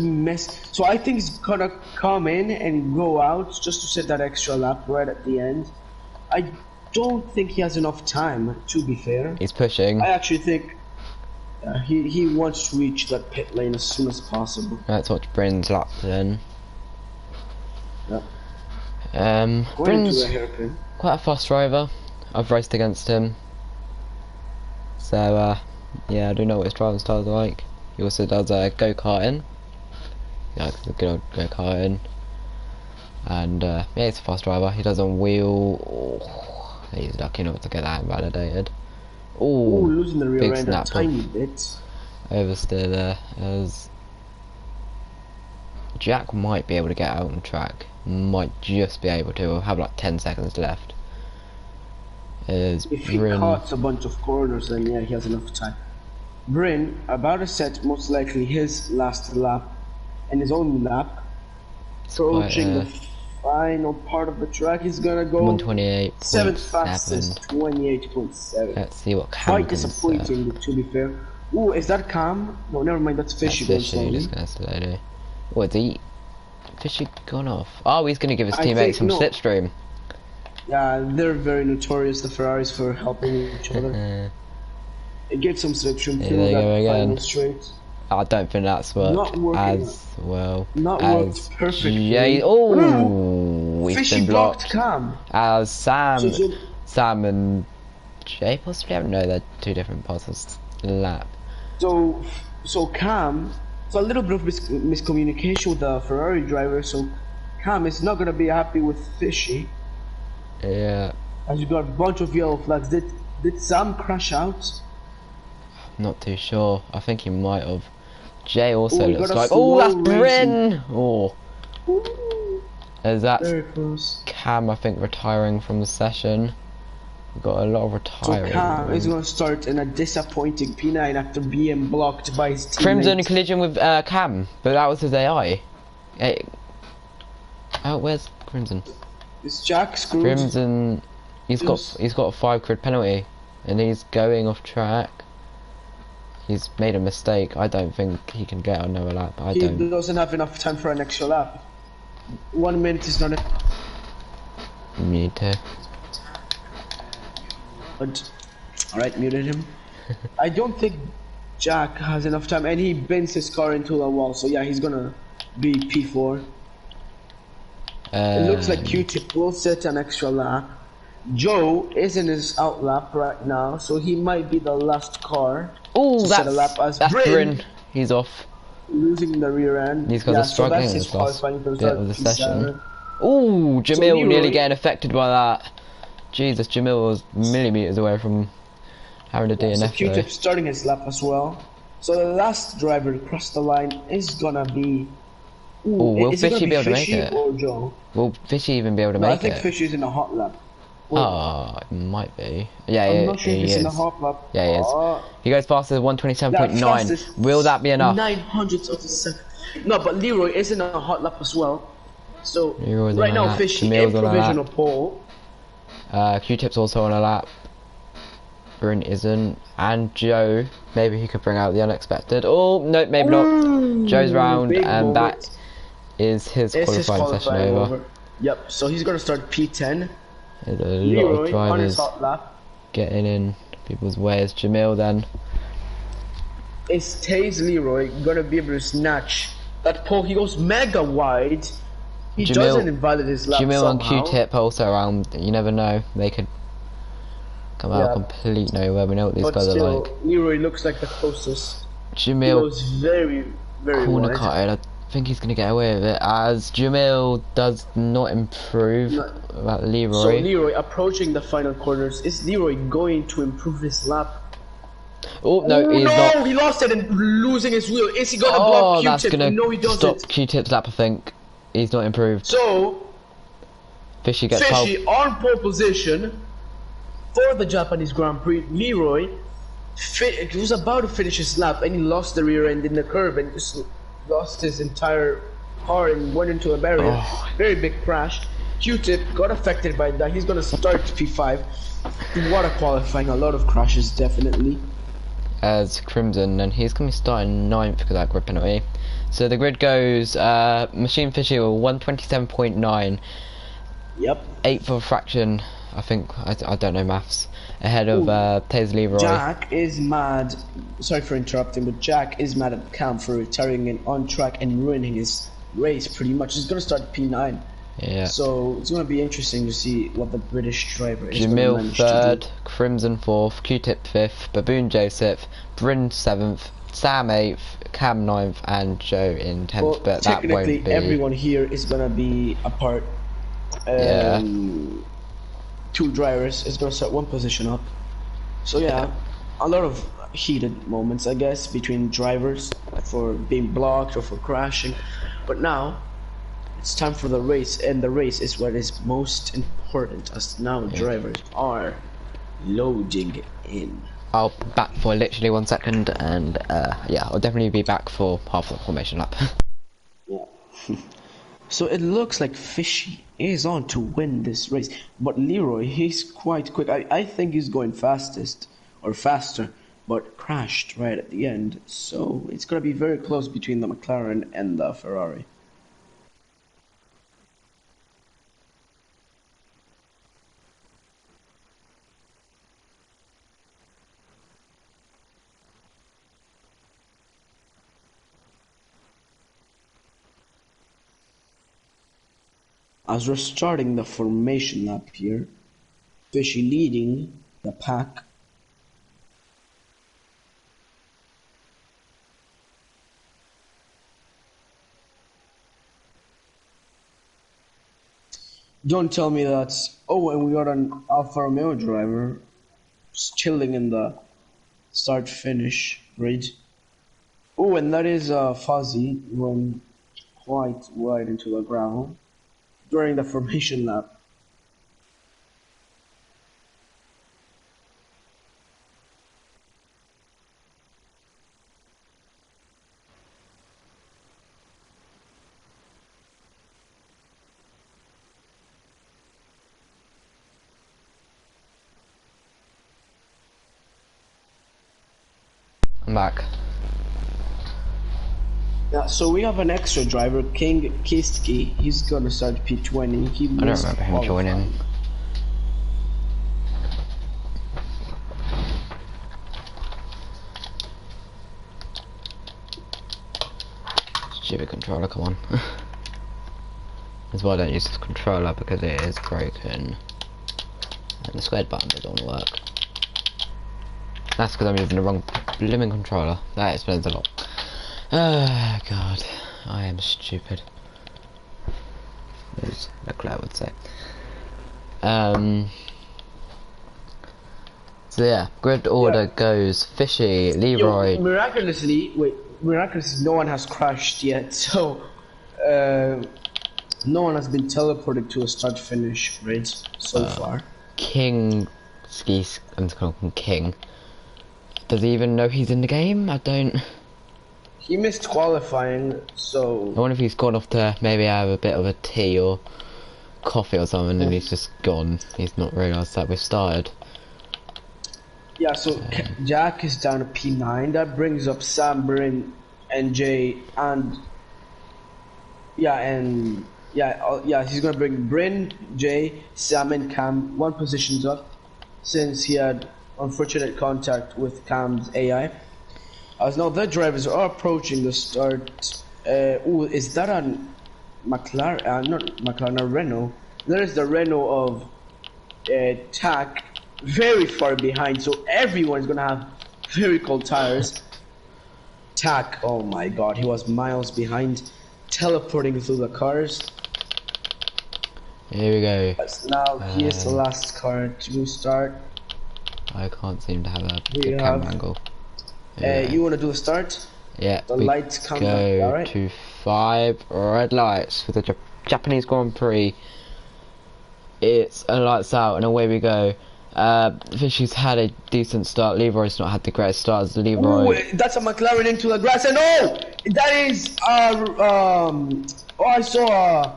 missed. So I think he's gonna come in and go out just to set that extra lap right at the end. I don't think he has enough time, to be fair. He's pushing. I actually think he wants to reach that pit lane as soon as possible. Let's watch Bryn's lap then. Yep. Bryn's a hairpin. quite a fast driver. I've raced against him. So yeah, I do know what his driving styles are like. He also does go-karting. Yeah, good old go-karting. And yeah, he's a fast driver. He does on wheel. Oh, he's lucky not to get that invalidated. Ooh, losing the rear big end a snap tiny bit. Oversteer there, as Jack might be able to get out on track. Might just be able to. We'll have like 10 seconds left. As If he Bryn cuts a bunch of corners, then yeah, he has enough time. Bryn, about to set most likely his last lap and his own lap. Approaching the final part of the track, he's gonna go 128.7. 7th fastest, 28.7. Let's see what Cam Quite disappointing, to be fair. Ooh, is that Cam? No, never mind, that's Fishy. That's Fishy, just gonna slowly. What's he? Fishy gone off. Oh, he's gonna give his teammate some slipstream. Yeah, they're very notorious, the Ferraris, for helping each other. It gets some slipstream through that final straight. I don't think that's worked as well. Not worked perfectly. Jay. Oh, he's Fishy been blocked. Cam. As Sam and Jay possibly, I don't know, they're two different parts of the lap. So Cam, so a little bit of miscommunication with the Ferrari driver. So Cam is not gonna be happy with Fishy. Yeah. As you got a bunch of yellow flags. Did Sam crash out? Not too sure. I think he might have. Jay also looks like. Oh, that's Bryn! Oh. As that's Cam, I think, retiring from the session. We've got a lot of retiring. So Cam is going to start in a disappointing P9 after being blocked by his teammate. Crimson in collision with Cam, but that was his AI. Oh, where's Crimson? Is Jack screwed? Crimson, he's got a 5 grid penalty, and he's going off track. He's made a mistake. I don't think he can get another lap. He doesn't have enough time for an extra lap. 1 minute is not enough. Me too. Alright, muted him. I don't think Jack has enough time, and he bends his car into the wall, so yeah, he's gonna be P4. It looks like Q-Tip will set an extra lap. Joe is in his out lap right now, so he might be the last car. Oh, that's Bryn. He's off. Losing the rear end. He's got a struggling in this last bit of the session. Oh, Jamil nearly getting affected by that. Jesus, Jamil was millimeters away from having a DNF. So Q-Tip starting his lap as well. So the last driver to cross the line is gonna be. Ooh, will Fishy be able to make it? Or Joe? Will Fishy even be able to make it? I think Fishy's in a hot lap. Oh, it might be. Yeah, I'm not sure if he's in a hot lap. Yeah, he is. He goes faster than 127.9. Will that be enough? 900ths of a second. No, but Leroy is in a hot lap as well. So Leroy's right now, Fishy in provisional pole. Q-Tip's also on a lap. Bryn isn't, and Joe, maybe he could bring out the unexpected. Oh no, maybe not. Joe's round, big and moment. that is his It's his qualifying session over. Yep, so he's gonna start P10. There's a lot of Leroy on his drivers hot lap. getting in people's way. As Jamil then. Is Taze Leroy gonna be able to snatch that pole? He goes mega wide. He doesn't invalidate his lap Jamil somehow. and Q-Tip also around. You never know. They could come out complete nowhere. We know what these guys are like. Leroy looks like the closest. Jamil He goes very, very corner wide. cutted. I think he's gonna get away with it. As Jamil does not improve about Leroy. So Leroy approaching the final corners. Is Leroy going to improve his lap? Oh no, he's not. No, he lost it and losing his wheel. Is he gonna Oh, block that's Q-Tip? gonna No, he doesn't. stop Q-Tip's lap. I think he's not improved. So Fishy gets Fishy on pole position for the Japanese Grand Prix. Leroy he was about to finish his lap and he lost the rear end in the curve and just lost his entire car and went into a barrier. Very big crash. Q-Tip got affected by that. He's gonna start P5. What a qualifying, a lot of crashes definitely. As Crimson, and he's going to start in 9th because of that grid penalty. So the grid goes Machine Fishy with 127.9. Yep. 8th for a fraction, I think. I don't know maths. Ahead of Taze Leroy. Jack is mad. Sorry for interrupting, but Jack is mad at Cam for retiring it on track and ruining his race pretty much. He's going to start P9. Yeah. So it's going to be interesting to see what the British driver is Jamil going to manage 3rd, to do. Crimson 4th, Q-Tip 5th, Baboon Joseph, Bryn 7th, Sam 8th, Cam 9th, and Joe in 10th. Well, but that won't be. Everyone here is going to be apart. Two drivers is going to start one position up. So yeah, a lot of heated moments, I guess, between drivers for being blocked or for crashing. But now it's time for the race, and the race is what is most important, as now drivers are loading in. I'll be back for literally 1 second, and yeah, I'll definitely be back for half the formation lap. Yeah. So it looks like Fishy is on to win this race, but Leroy, he's quite quick. I think he's going fastest, or faster, but crashed right at the end. So it's gonna be very close between the McLaren and the Ferrari. As we're starting the formation lap here, Fishy leading the pack. Don't tell me that's... Oh, and we got an Alfa Romeo driver just chilling in the start-finish grid. Oh, and that is Fuzzy went quite wide into the ground during the formation lap. I'm back. Yeah, so we have an extra driver, King Kistki. He's gonna start P20. He I don't remember him joining. Stupid controller, come on. That's why I don't use this controller, because it is broken. And the squared button doesn't work. That's because I'm using the wrong blimmin' controller. That explains a lot. Oh god, I am stupid. As Leclerc would say. So yeah, grid order goes Fishy, Leroy. Miraculously, no one has crashed yet, so no one has been teleported to a start-finish grid so far. King skis. I'm just calling him King. Does he even know he's in the game? I don't. He missed qualifying, so... I wonder if he's gone off to maybe have a bit of a tea or coffee or something, and he's just gone. He's not realised that we've started. Yeah, so Jack is down to P9. That brings up Sam, Bryn, and Jay, and yeah, he's gonna bring Bryn, Jay, Sam, and Cam one positions up, since he had unfortunate contact with Cam's AI. As now the drivers are approaching the start. Ooh, is that a McLaren? Not McLaren, a Renault. There is the Renault of Tack very far behind, so everyone's gonna have very cold tires. Tack, oh my god, he was miles behind, teleporting through the cars. Here we go. As now he is the last car to start. I can't seem to have a Here good you camera have. angle. You wanna do the start? Yeah, The we lights come go up, alright? to 5 red lights for the Japanese Grand Prix. It's a lights out and away we go. Fishy's had a decent start. Leroy's not had the greatest start as Leroy. Ooh, that's a McLaren into the grass, and oh, that is oh, I saw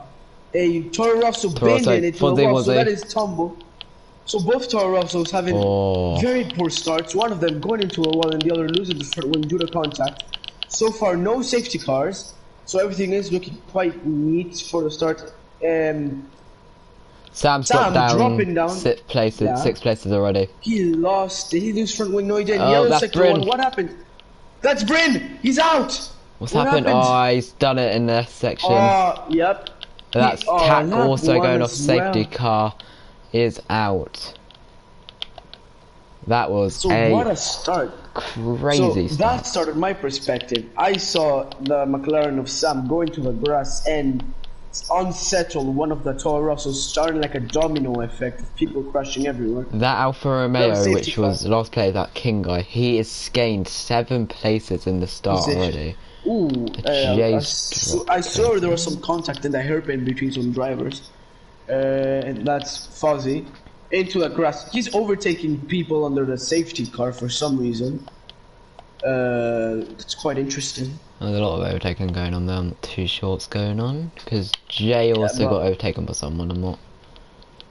a Toro Rosso bending into the wall, so that is tumble. So both Toro Rossos having very poor starts. One of them going into a wall and the other losing the front wing due to contact. So far, no safety cars, so everything is looking quite neat for the start. Sam's Sam dropping down six places already. He lost. Did he lose front wing? No, he didn't. Oh, Yellow that's sector Bryn. 1. What happened? That's Bryn. He's out. What's happened? Oh, he's done it in this section. Yep. That's Tack also going off safety well. car is out. That was So what a start. Crazy so start. That started my perspective. I saw the McLaren of Sam going to the grass and unsettle one of the Toro Rossos, starting like a domino effect of people crashing everywhere. That Alfa Romeo, which was the last place, that King guy, he has gained 7 places in the start already. Ooh, I saw there was some contact in the hairpin between some drivers. And that's Fuzzy. Into the grass. He's overtaking people under the safety car for some reason. It's quite interesting. There's a lot of overtaking going on there. I'm not too sure what's going on. Because Jay also got overtaken by someone, I'm not.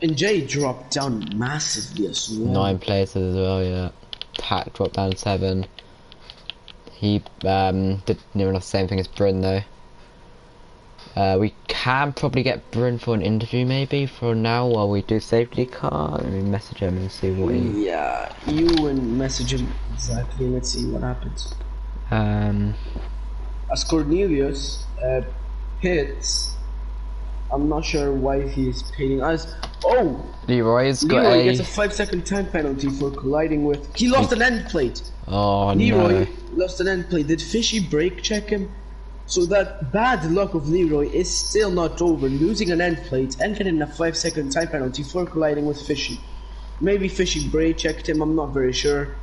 And Jay dropped down massively as well. 9 places as well, yeah. Tack dropped down 7. He did near enough the same thing as Bryn though. We can probably get Bryn for an interview maybe for now while we do safety car. Let me message him and see what he... Yeah, you and message him exactly. Let's see what happens. As Cornelius hits, I'm not sure why he is pitting us. Oh! Leroy gets a 5-second time penalty for colliding with... He lost an end plate! Oh Leroy no. lost an end plate. Did Fishy brake check him? So that bad luck of Leroy is still not over, losing an end plate and getting a 5-second time penalty for colliding with Fishy. Maybe Fishy brake checked him, I'm not very sure.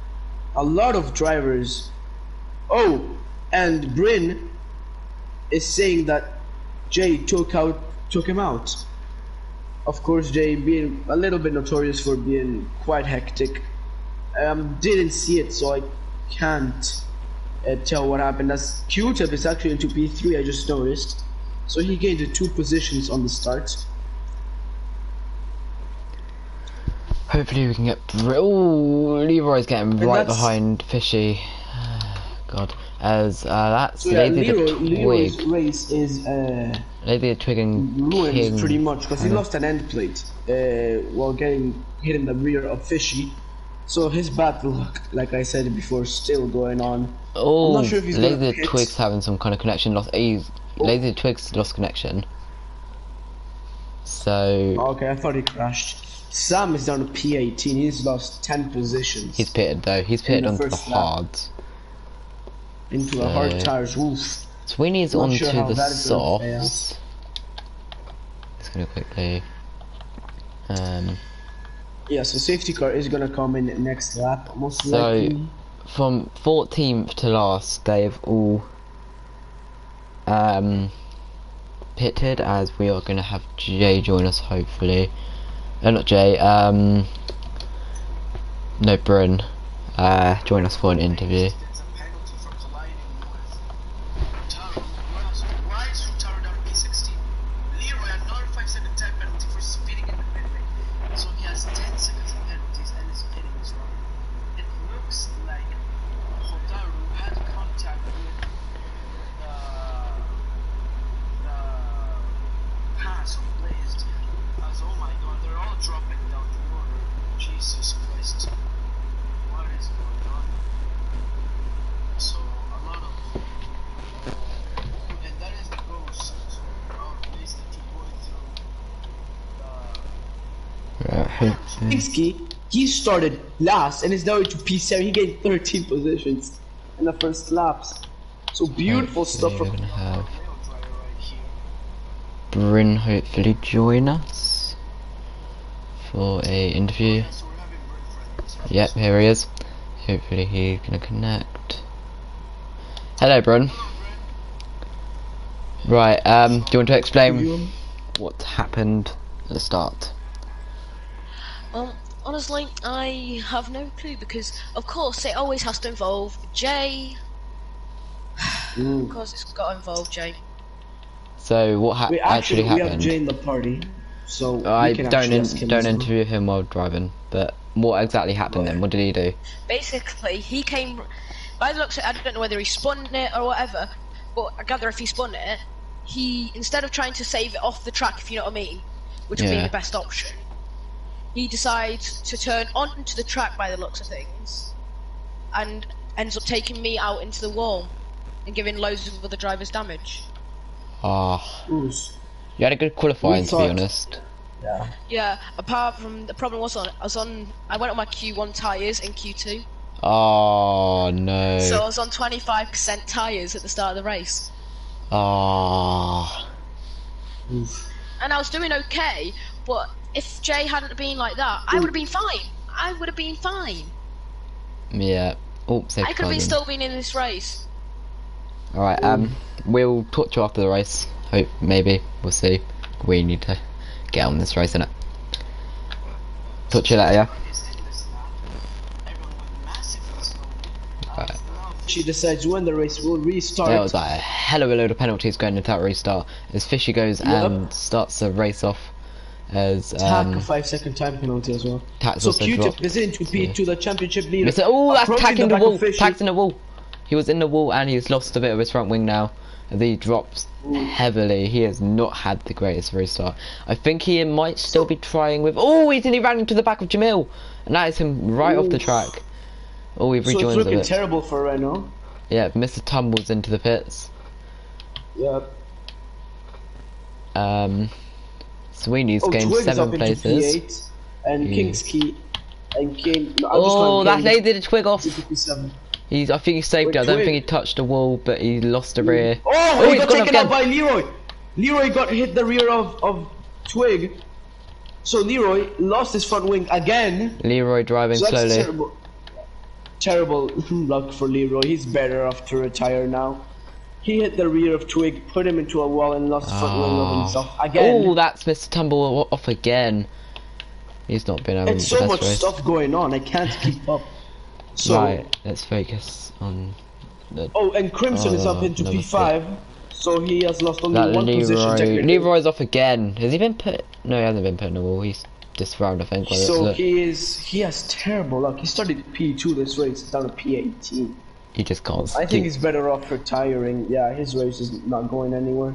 A lot of drivers... Oh! And Bryn is saying that Jay took him out. Of course, Jay being a little bit notorious for being quite hectic. Didn't see it, so I can't tell what happened. As Q-Tip is actually into P3, I just noticed. So he gained 2 positions on the start. Hopefully we can get... Oh, Leroy's getting right behind Fishy. God. As that's Leroy's race is Lady the Twig and ruined King. Pretty much because he lost an end plate while getting hit in the rear of Fishy. So his bad luck, like I said before, still going on. Oh, I'm not sure if he's Lady the Twig's having some kind of connection loss. Lady the Twig's lost connection. So okay, I thought he crashed. Sam is down to P18. He's lost 10 positions. He's pitted though. He's pitted onto the hards. Into the hard tires. Oof. Sweeney's onto the softs. Let's go quickly. Yeah, so safety car is gonna come in next lap, most likely. From 14th to last, they've all pitted, as we are gonna have Jay join us hopefully. Not Jay. No, Bryn. Join us for an interview. Kinsky, he started last and is now into P7. He gained 13 positions in the first laps. So beautiful stuff Hopefully from we're gonna have Bryn hopefully join us for a interview. Yep, here he is. Hopefully he's gonna connect. Hello, Bryn. Right, do you want to explain what happened at the start? Honestly, I have no clue because, of course, it always has to involve Jay. Of course, it's got to involve Jay. So what actually we have happened? Jay in the party, so I we can actually ask him. don't interview him while driving. But what exactly happened then? What did he do? Basically, he came. By the looks of it, I don't know whether he spun it or whatever, but I gather if he spun it, he instead of trying to save it off the track, if you know what I mean, which would be the best option, he decides to turn onto the track by the looks of things, and ends up taking me out into the wall and giving loads of other drivers damage. Ah, you had a good qualifying, to be honest. Yeah. Apart from the problem I went on my Q1 tyres in Q2. Oh no. So I was on 25% tyres at the start of the race. Ah. And I was doing okay, but if Jay hadn't been like that, I would have been fine. I would have been fine. Yeah. Oh, I could have still been in this race. Alright, we'll talk to you after the race. Hope, maybe. We'll see. We need to get on this race, innit? Talk to you later, yeah? Right. She decides when the race will restart. There was like a hell of a load of penalties going into that restart. As Fishy goes and starts the race off as a 5-second time penalty as well. So Q-Tip is into P2, the championship leader. Oh, that's tagging the wall. Tagged in the wall. He was in the wall and he's lost a bit of his front wing now. As he drops heavily. He has not had the greatest restart. I think he might still be trying with. Oh, he ran into the back of Jamil, and that is him right off the track. Oh, we've rejoined. So it's looking terrible for Renault. Yeah, Mr. Tumbles into the pits. Yep. Sweeney's gained 7 places. P8, and Kingsky and King. No, that lady did a twig off. P7. I think he saved it. I don't think he touched the wall, but he lost the rear. Oh, he got taken out by Leroy. Leroy got hit the rear of Twig. So Leroy lost his front wing again. Leroy driving slowly. Terrible luck for Leroy. He's better off to retire now. He hit the rear of Twig, put him into a wall, and lost the front wing of himself again. Oh, that's Mr. Tumble off again. He's not been able to. It's so much stuff going on. I can't keep up. So, right, let's focus on the... Oh, and Crimson is up into P5, so he has lost only one position. Leroy's off again. Has he been put... No, he hasn't been put in the wall. He's this round, I think. So he has terrible luck. He started P2 this race, down to P18. He just can't... I think he's better off retiring. Yeah, his race is not going anywhere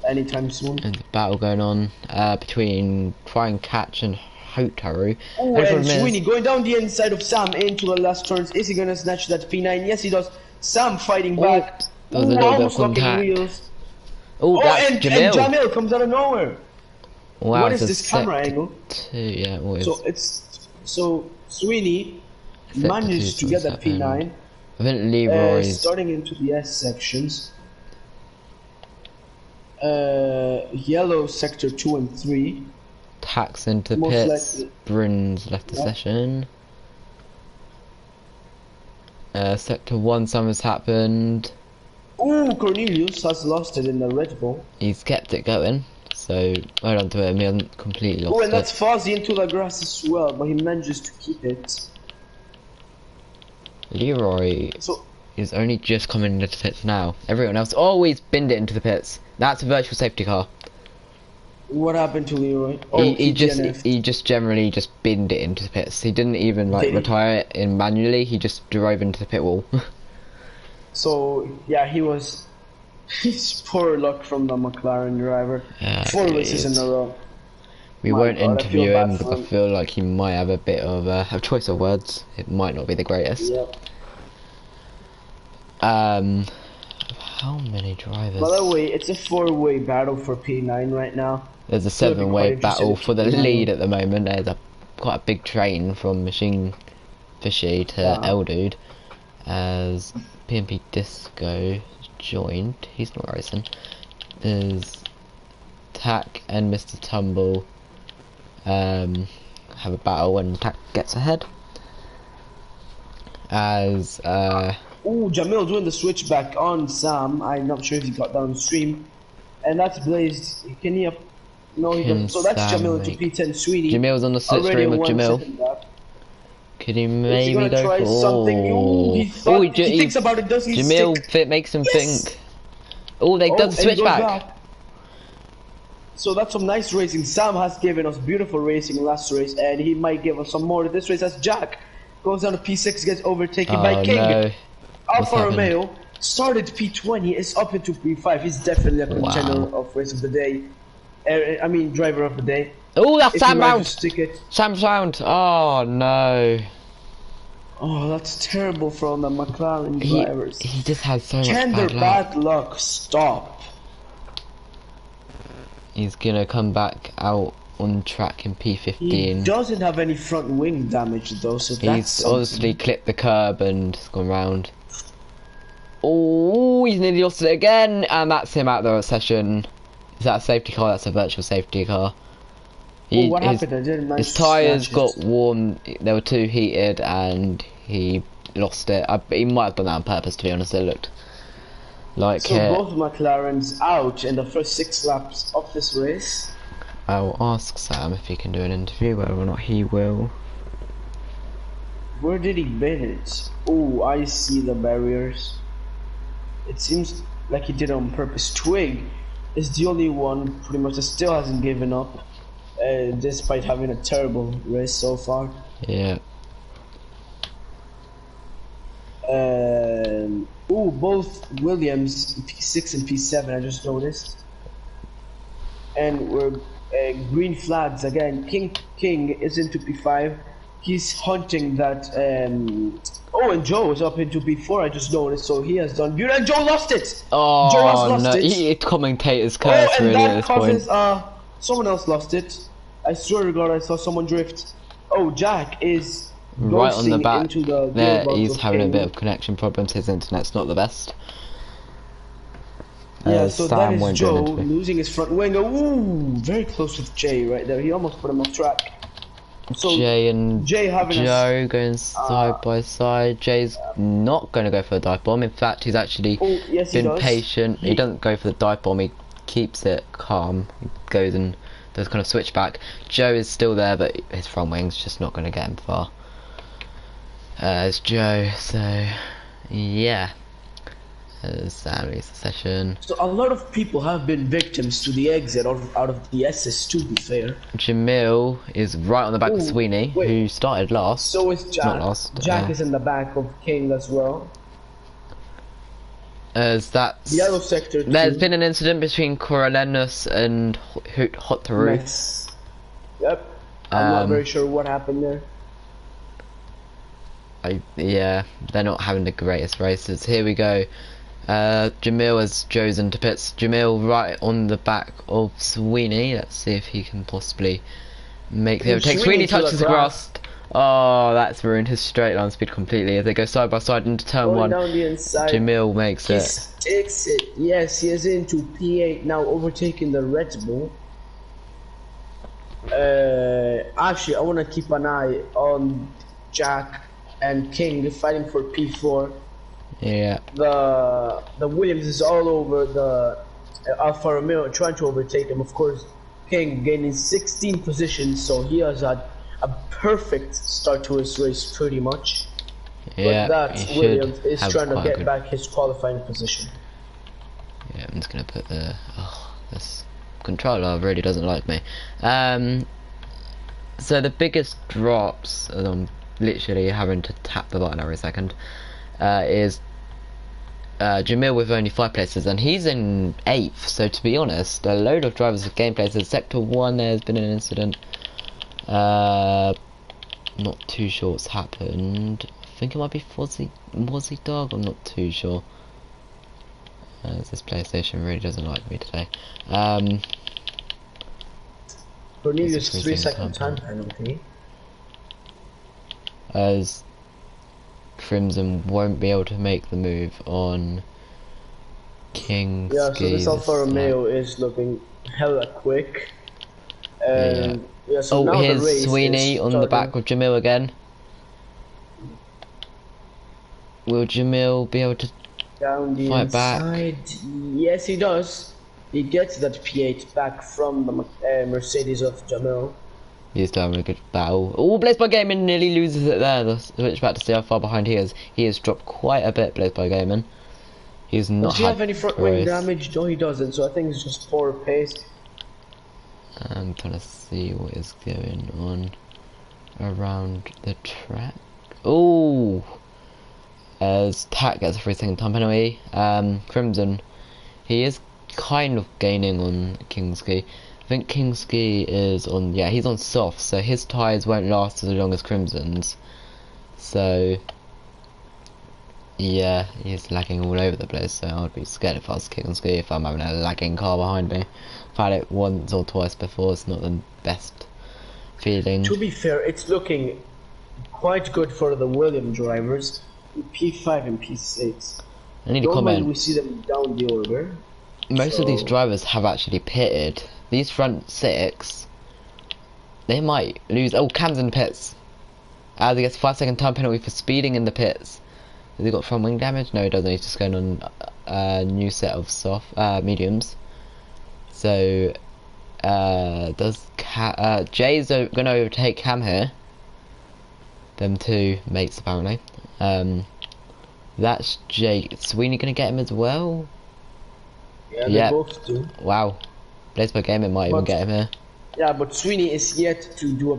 anytime soon. And the battle going on between Try and Catch and Hotaru. Oh, and Sweeney going down the inside of Sam into the last turns. Is he gonna snatch that P9? Yes, he does. Sam fighting back. There was a little bit of contact. Oh, and Jamil comes out of nowhere. Wow, what is this camera angle? Yeah, what is? So Sweeney managed to get that P9. I think Leroy's starting into the S sections. Yellow sector 2 and 3. Tacks into the pits. Bryn's left the session. Sector 1, something's happened. Ooh, Cornelius has lost it in the Red Bull. He's kept it going, so well done to him. He hasn't completely lost it. Oh, and that's Fozzy into the grass as well, but he manages to keep it. Leroy is only just coming into the pits now. Everyone else always binned it into the pits. That's a virtual safety car. What happened to Leroy? Oh, he just generally just binned it into the pits. He didn't even like retire it in manually. He just drove into the pit wall. So yeah, he's poor luck from the McLaren driver. 4 races in a row. We won't interview him because I feel like he might have a bit of a choice of words. It might not be the greatest. Yep. How many drivers? By the way, it's a 4-way battle for P9 right now. There's a 7-way battle for the lead at the moment. There's a quite a big train from Machine Fishy to L Dude, as PMP Disco joined. He's not racing. There's Tack and Mr. Tumble have a battle and Tack gets ahead. As Jamil doing the switchback on Sam. I'm not sure if he got down stream. And that's Blaze. Can he up? No, he doesn't. So that's Jamil into P10 Sweetie. Jamil's on the slipstream with Jamil. Could he maybe go try for something? Ooh, he thinks about it, does he? Jamil makes him think. Oh, they've done the switchback. So that's some nice racing. Sam has given us beautiful racing last race, and he might give us some more this race. As Jack goes down to P6, gets overtaken by King. No. Alfa Romeo started P20, is up into P5. He's definitely a contender of race of the day. I mean, driver of the day. Oh, that's Sam round. Sam's round. Oh no. Oh, that's terrible from the McLaren drivers. He just has so much bad luck. Stop. He's gonna come back out on track in P15. He doesn't have any front wing damage though, so he's obviously clipped the curb and gone round. Oh, he's nearly lost it again, and that's him out of the session. Is that a safety car? That's a virtual safety car. What happened? I didn't manage his tyres got warm, they were too heated, and he lost it. He might have done that on purpose, to be honest. It looked like so both McLarens out in the first 6 laps of this race. I will ask Sam if he can do an interview, whether or not he will. Where did he bid it? Oh, I see the barriers. It seems like he did it on purpose. Twig is the only one pretty much that still hasn't given up, despite having a terrible race so far. Yeah. Both Williams P6 and P7 I just noticed, and we're green flags again. King is into P5. He's hunting that. And Joe is up into P4. I just noticed, so he has done beautiful. And Joe lost it. Oh Joe has lost it. It's commentator's curse really at this point. Someone else lost it. I swear to God, I saw someone drift. Oh, Jack is right on the back. There, he's having a bit of King. connection problems. His internet's not the best. Yeah, so that is Joe losing his front wing. Ooh, very close with Jay right there. He almost put him off track. So Jay and having Joe going side by side. Jay's not going to go for a dive bomb. In fact, he's actually been patient. He doesn't go for the dive bomb. He keeps it calm. He goes and does kind of switch back. Joe is still there, but his front wing's just not going to get him far. It's Joe. So yeah. Sam leaves the session. So a lot of people have been victims to the exit out of the SS, to be fair. Jamil is right on the back of Sweeney, who started last. So is Jack. Not last. Jack is in the back of King as well. That's yellow sector. There's been an incident between Coriolanus and Hot Taru. Yep. I'm not very sure what happened there. Yeah, they're not having the greatest races. Here we go. Jamil has chosen to pits. Jamil right on the back of Sweeney. Let's see if he can possibly make the overtake. Sweeney touches the grass. Oh, that's ruined his straight line speed completely. As they go side by side into turn 1, Jamil makes it. Takes it. Yes, he is into P8 now, overtaking the Red Bull. Actually, I want to keep an eye on Jack and King fighting for P4. Yeah. The Williams is all over the Alfa Romeo trying to overtake him. Of course, King gaining 16 positions, so he has had a perfect start to his race pretty much. Yeah. But that Williams is trying to get back his qualifying position. Yeah, I'm just gonna put the this controller really doesn't like me. So the biggest drops, and I'm literally having to tap the button every second, is Jamil with only 5 places, and he's in 8th. So to be honest, a load of drivers with game places. Sector 1, there's been an incident. Not too sure what's happened. I think it might be Fuzzy Dog. I'm not too sure. This PlayStation really doesn't like me today. Cornelius 3-second time penalty. as Crimson won't be able to make the move on King Yeah, so this Ski. Alfa Romeo is looking hella quick. Yeah. And yeah, so Oh, now the here's race Sweeney is on the back starting. with Jamil again. Will Jamil be able to Down the fight back? inside. Yes, he does. He gets that P8 back from the Mercedes of Jamil. He's doing a good battle. Oh, Blaze by Gaming nearly loses it there. The switchback to see how far behind he is. He has dropped quite a bit, Blaze by Gaming. He's not Does he had have any front a wing race. damage? No, he doesn't. So I think it's just poor pace. I'm trying to see what is going on around the track. Oh, as Tack gets a 3 second time penalty. Crimson, he is kind of gaining on Kingski. I think Kingski is on, yeah, he's on soft, so his tyres won't last as long as Crimson's. So, yeah, he's lagging all over the place, so I would be scared if I was Kingski if I'm having a lagging car behind me. I've had it once or twice before, it's not the best feeling. To be fair, it's looking quite good for the Williams drivers. P5 and P6. I need to Normally comment. we see them down the order. Most of these So- drivers have actually pitted. These front six, they might lose. Oh, Cam's in the pits. As he gets a 5 second time penalty for speeding in the pits. Has he got front wing damage? No, he doesn't. He's just going on a new set of soft mediums. So, Jay's going to overtake Cam here. Them two mates apparently. That's Jay. Sweeney going to get him as well? Yeah, they Yep. both do. Wow. Blaze by Gaming might even But- get him here. Yeah, but Sweeney is yet to do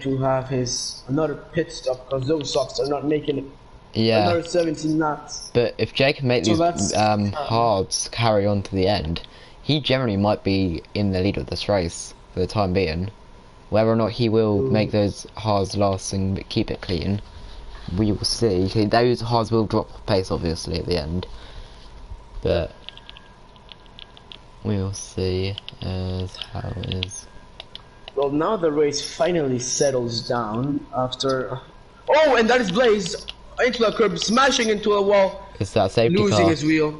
to have his another pit stop because those softs are not making it. Yeah. Another 17 knots. But if Jay can make So these that's, hards carry on to the end, he generally might be in the lead of this race for the time being. Whether or not he will make those hards last and keep it clean, we will see. Those hards will drop pace obviously at the end, but we will see as how it is. Well, now the race finally settles down after. Oh, and that is Blaze into a curb, smashing into a wall, It's that safety losing car. his wheel.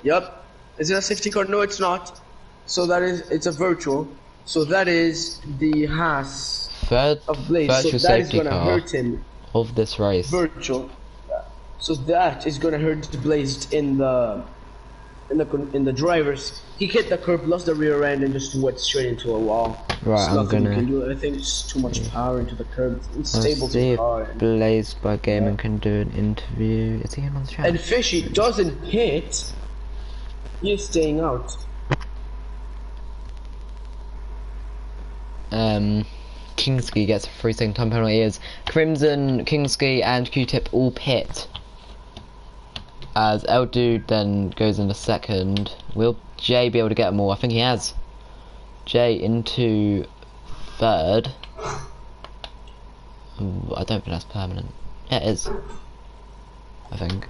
Yep. Is it a safety car? No, it's not. So it's a virtual. So that is the Haas Third of Blaze. virtual So that is safety gonna car hurt him. of this race. Virtual. Yeah. So that is gonna hurt Blaze in the drivers. He hit the curb, lost the rear end, and just went straight into a wall. Right, There's I'm nothing gonna- you can do. I think it's too much power into the curb. It's Let's stable to see the if car. Blaze by Gaming can do an interview. Is he in on the chat? And Fishy doesn't hit. He's staying out. Kingski gets a 3 second time penalty as Crimson, Kingski and Q-Tip all pit. As L Dude then goes into second. Will Jay be able to get them all? I think he has. Jay into third. Ooh, I don't think that's permanent. Yeah, it is. I think.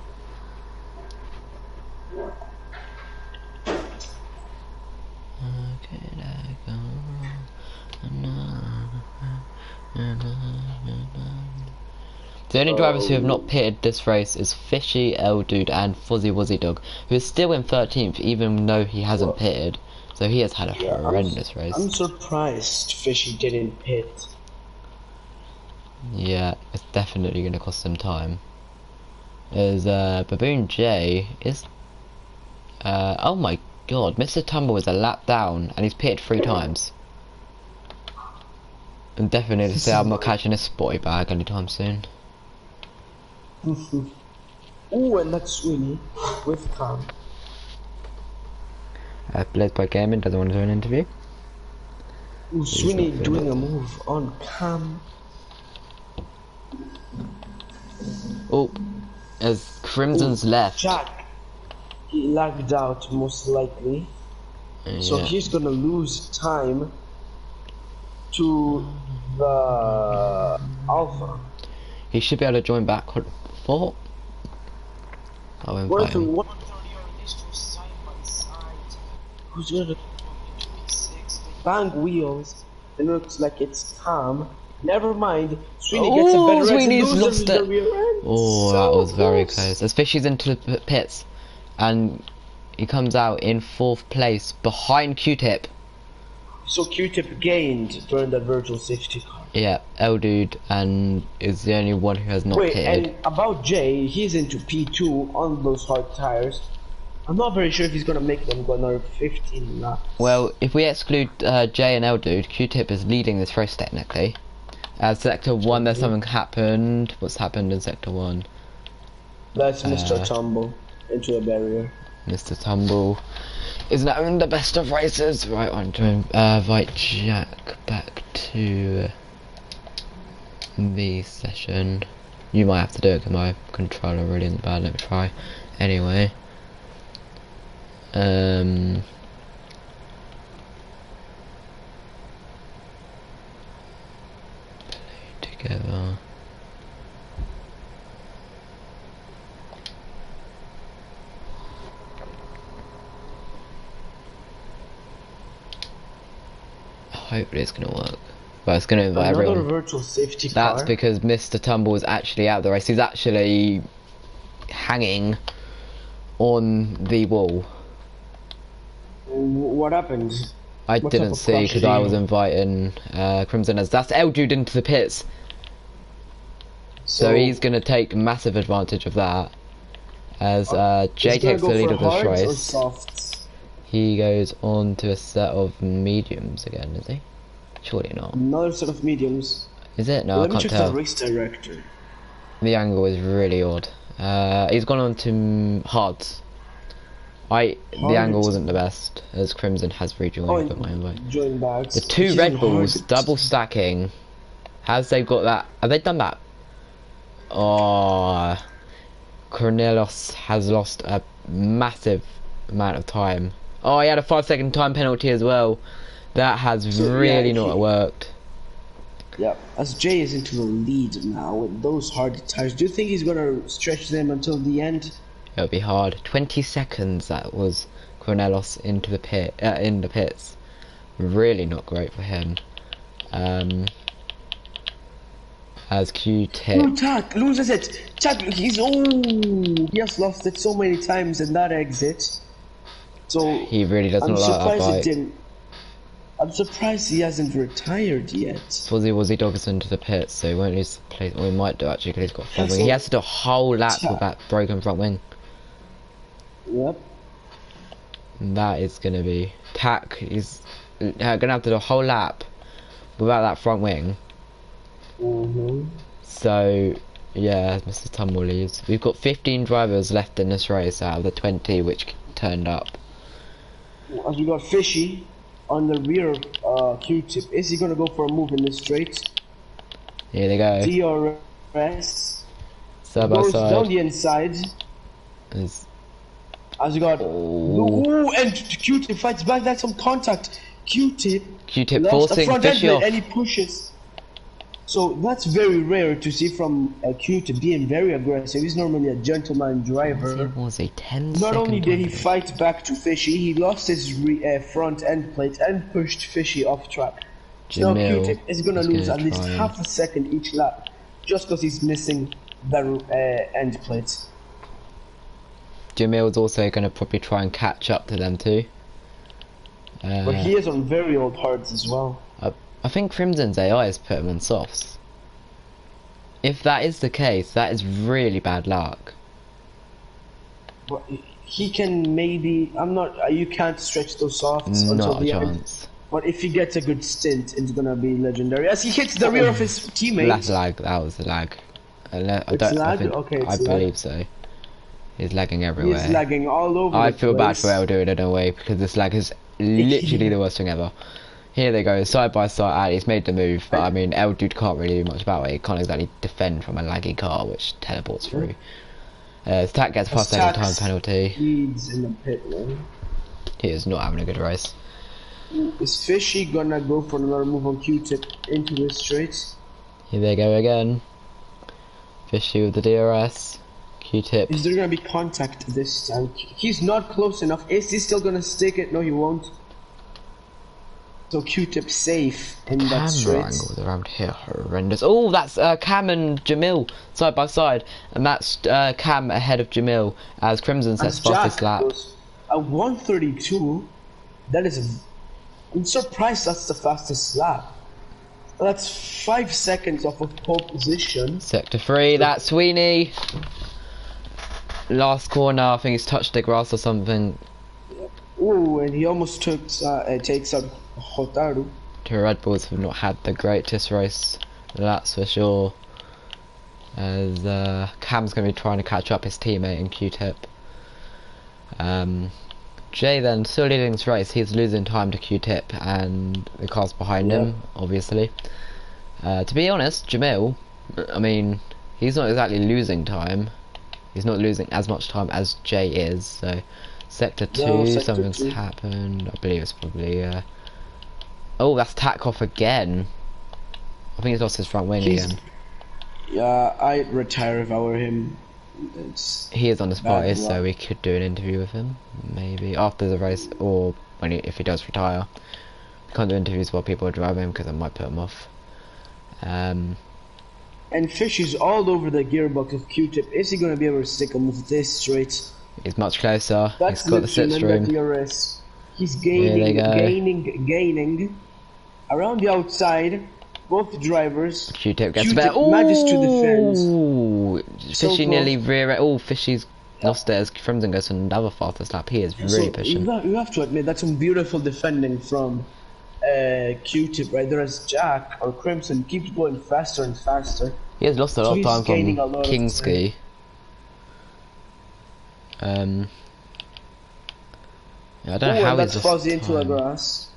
Okay, there we go. The only drivers who have not pitted this race is Fishy, L Dude and Fuzzy Wuzzy Dog, who is still in 13th even though he hasn't pitted. So he has had a horrendous race. I'm surprised Fishy didn't pit. Yeah, it's definitely going to cost some time. As Baboon J is... oh my god, Mr. Tumble is a lap down and he's pitted 3 times. And definitely say I'm not catching a spotty bag anytime soon. Ooh, and that's Sweeney with Cam. Blaze by Gaming doesn't want to do an interview. Ooh, Sweeney not doing feeling a move on Cam. Oh, as Crimson's left. Jack, he lagged out most likely. So Yeah. he's gonna lose time to the Alpha. He should be able to join back for. I'll invite Worth him. 130 on these two side by side. Who's gonna bang wheels? It looks like it's Cam Never mind. Sweeney gets a Oh, better exit. Sweeney's Loses lost the it. rear end. Oh, So that was very close. close. Especially he's into the pits. And he comes out in 4th place behind Q-Tip. So Q-Tip gained during that virtual safety car. Yeah, L Dude and is the only one who has not Wait, pitted. and about Jay, he's into P2 on those hard tires. I'm not very sure if he's gonna make them go another 15 laps. Well, if we exclude J and L Dude, Q-Tip is leading this race technically. As Sector 1, there's something happened. What's happened in Sector 1? That's Mr. Tumble into a barrier. Mr. Tumble is now in the best of races. Right, I'm doing invite Jack back to the session. You might have to do it because my controller really isn't bad. Let me try. Anyway. Play together. Hopefully it's gonna work. But it's gonna invite Another everyone. virtual safety car. That's because Mr. Tumble is actually out of the race. He's actually hanging on the wall. What happened? I What didn't type of see crash because did I he was have? inviting Crimson as that's L Dude into the pits. So he's gonna take massive advantage of that. As Jay he's gonna takes the go lead for of this hards or race. softs? He goes on to a set of mediums again, is he? Surely not. Another set of mediums. Is it? No, Let I me can't check tell. the race director. The angle is really odd. He's gone on to hards. The angle Hards. wasn't the best, as Crimson has rejoined Oh, with my invite. join back. The two Red Bulls double stacking. Has they got that? Have they done that? Oh, Cornelos has lost a massive amount of time. Oh, he had a 5-second time penalty as well. That has really not worked. Yeah, as Jay is into the lead now with those hard tires, do you think he's gonna stretch them until the end? It'll be hard. 20 seconds that was Cornelos into the in the pits. Really not great for him. As Q-Tip. No, Chuck loses it. Chuck, he has lost it so many times in that exit. So He really does I'm not like that surprised bike. it didn't. I'm surprised he hasn't retired yet. Wazzy Doggerson into the pits, so he won't lose the place. Or he might do actually, because he's got a front wing. He So- has to do a whole lap with that broken front wing. Yep. And that is gonna be Tack is gonna have to do a whole lap without that front wing. So yeah, Mr. Tumble leaves. We've got 15 drivers left in this race out of the 20 which turned up. As we got Fishy on the rear Q-Tip. Is he gonna go for a move in the straight? Here they go. DRS Side by goes down side. the inside. Is As we got and Q-Tip fights back. That's some contact. Q-Tip Q-Tip lost a forcing front end Fishy plate off. and he pushes. So that's very rare to see from Q-Tip being very aggressive. He's normally a gentleman driver. It was a 10 Not only did he time. fight back to Fishy, he lost his front end plate and pushed Fishy off track. So now Jamil Q-Tip is gonna is lose gonna at least try and- half a second each lap, just because he's missing the end plate. Jamil's also gonna probably try and catch up to them too. But he is on very old hards as well. I think Crimson's AI has put him on softs. If that is the case, that is really bad luck. But he can maybe. I'm not. You can't stretch those softs until Not a the end. chance. But if he gets a good stint, it's gonna be legendary. As he hits the rear of his teammate. That's lag. That was the lag. I don't. lag? I, think, Okay, I it's lag. believe so. He's lagging everywhere. He's lagging all over. I the feel bad place. for Eldude in a way because this lag is literally the worst thing ever. Here they go, side by side. He's made the move, but I mean, Eldude can't really do much about it. He can't exactly defend from a laggy car, which teleports through. Tack gets past second time Tax penalty. leads in the pit lane. He is not having a good race. Is Fishy gonna go for another move on Q-Tip into the straights? Here they go again. Fishy with the DRS. Q-Tip. Is there gonna be contact this time? He's not close enough. Is he still gonna stick it? No, he won't. So Q-Tip safe in that Camera straight. angles around here horrendous. Oh, that's Cam and Jamil side by side, and that's Cam ahead of Jamil as Crimson sets As fastest Jack lap. goes at 132, that is. I'm surprised that's the fastest lap. That's 5 seconds off of pole position. Sector 3, that's Sweeney. Last corner, I think he's touched the grass or something. Ooh, and he almost takes out Hotaru. The Red Bulls have not had the greatest race, that's for sure. As Cam's going to be trying to catch up his teammate in Q-Tip. Jay then still leading this race, he's losing time to Q-Tip and the cars behind him, obviously. To be honest, Jamil, I mean, he's not exactly losing time. He's not losing as much time as Jay is, so Sector 2, something's happened. I believe it's probably oh, that's Tack off again. I think he's lost his front wing again. Yeah, I'd retire if I were him. He is on the spot, so we could do an interview with him, maybe after the race, or when if he does retire. We can't do interviews while people are driving because I might put him off. And Fish is all over the gearbox of Q-Tip. Is he going to be able to stick him with this straight? He's much closer. That's he's got the slipstream. DRS. He's gaining around the outside. Both drivers. Q-Tip gets better. Manages to defend. Fishy nearly rear. Oh, Fishy's lost it as Crimson goes for another fastest lap. He is really pushing. You have to admit that's some beautiful defending from Q-Tip right there as Jack or Crimson keeps going faster and faster. He has lost a lot of time from Kingski. Yeah, I don't know how he's lost Fuzzy into the grass.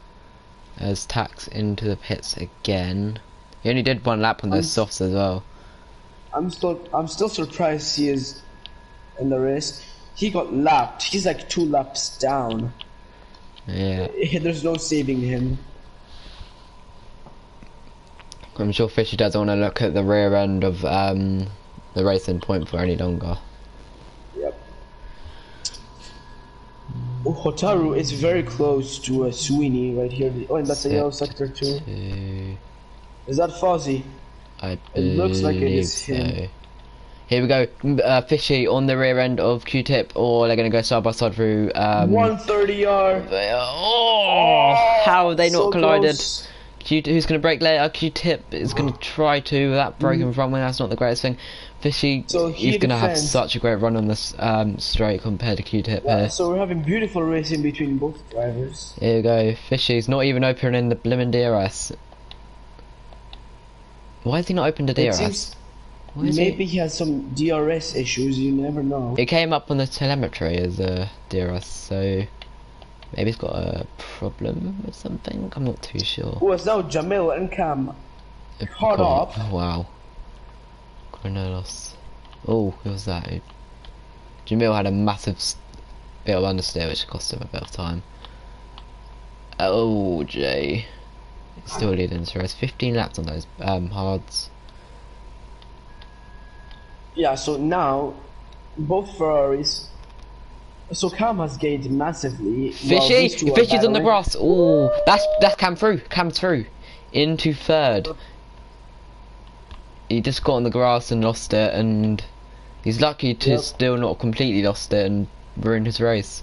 As Tax into the pits again. He only did one lap on those softs as well. I'm still surprised he is in the race. He got lapped. He's like 2 laps down. Yeah. There's no saving him. I'm sure Fishy doesn't want to look at the rear end of the racing point for any longer. Yep. Hotaru is very close to Sweeney right here. Oh, and that's a yellow sector too. Is that Fozzie? It looks like it is him. Here we go. Fishy on the rear end of Q-Tip, or they're going to go side by side through 130R. How have they not collided? Close. Who's going to brake later? Q-Tip is going to try to. That broken front wing, that's not the greatest thing. Fishy, he's going to have such a great run on this straight compared to Q-Tip here. So we're having beautiful racing between both drivers. Here we go. Fishy's not even opening the blimmin' DRS. Why has he not opened the DRS? Maybe he has some DRS issues, you never know. It came up on the telemetry as a DRS, so maybe he's got a problem with something. I'm not too sure. Oh, it's now Jamil and Cam caught up. Oh wow. Cornelos. Oh, who was that? Jamil had a massive bit of understeer which cost him a bit of time. Oh, Jay. Still leading this race. 15 laps on those hards. Yeah, so now both Ferraris. So Cam has gained massively. Fishy's on the grass. Oh, that's Cam through. Cam's through into third. He just got on the grass and lost it, and he's lucky to still not completely lost it and ruined his race.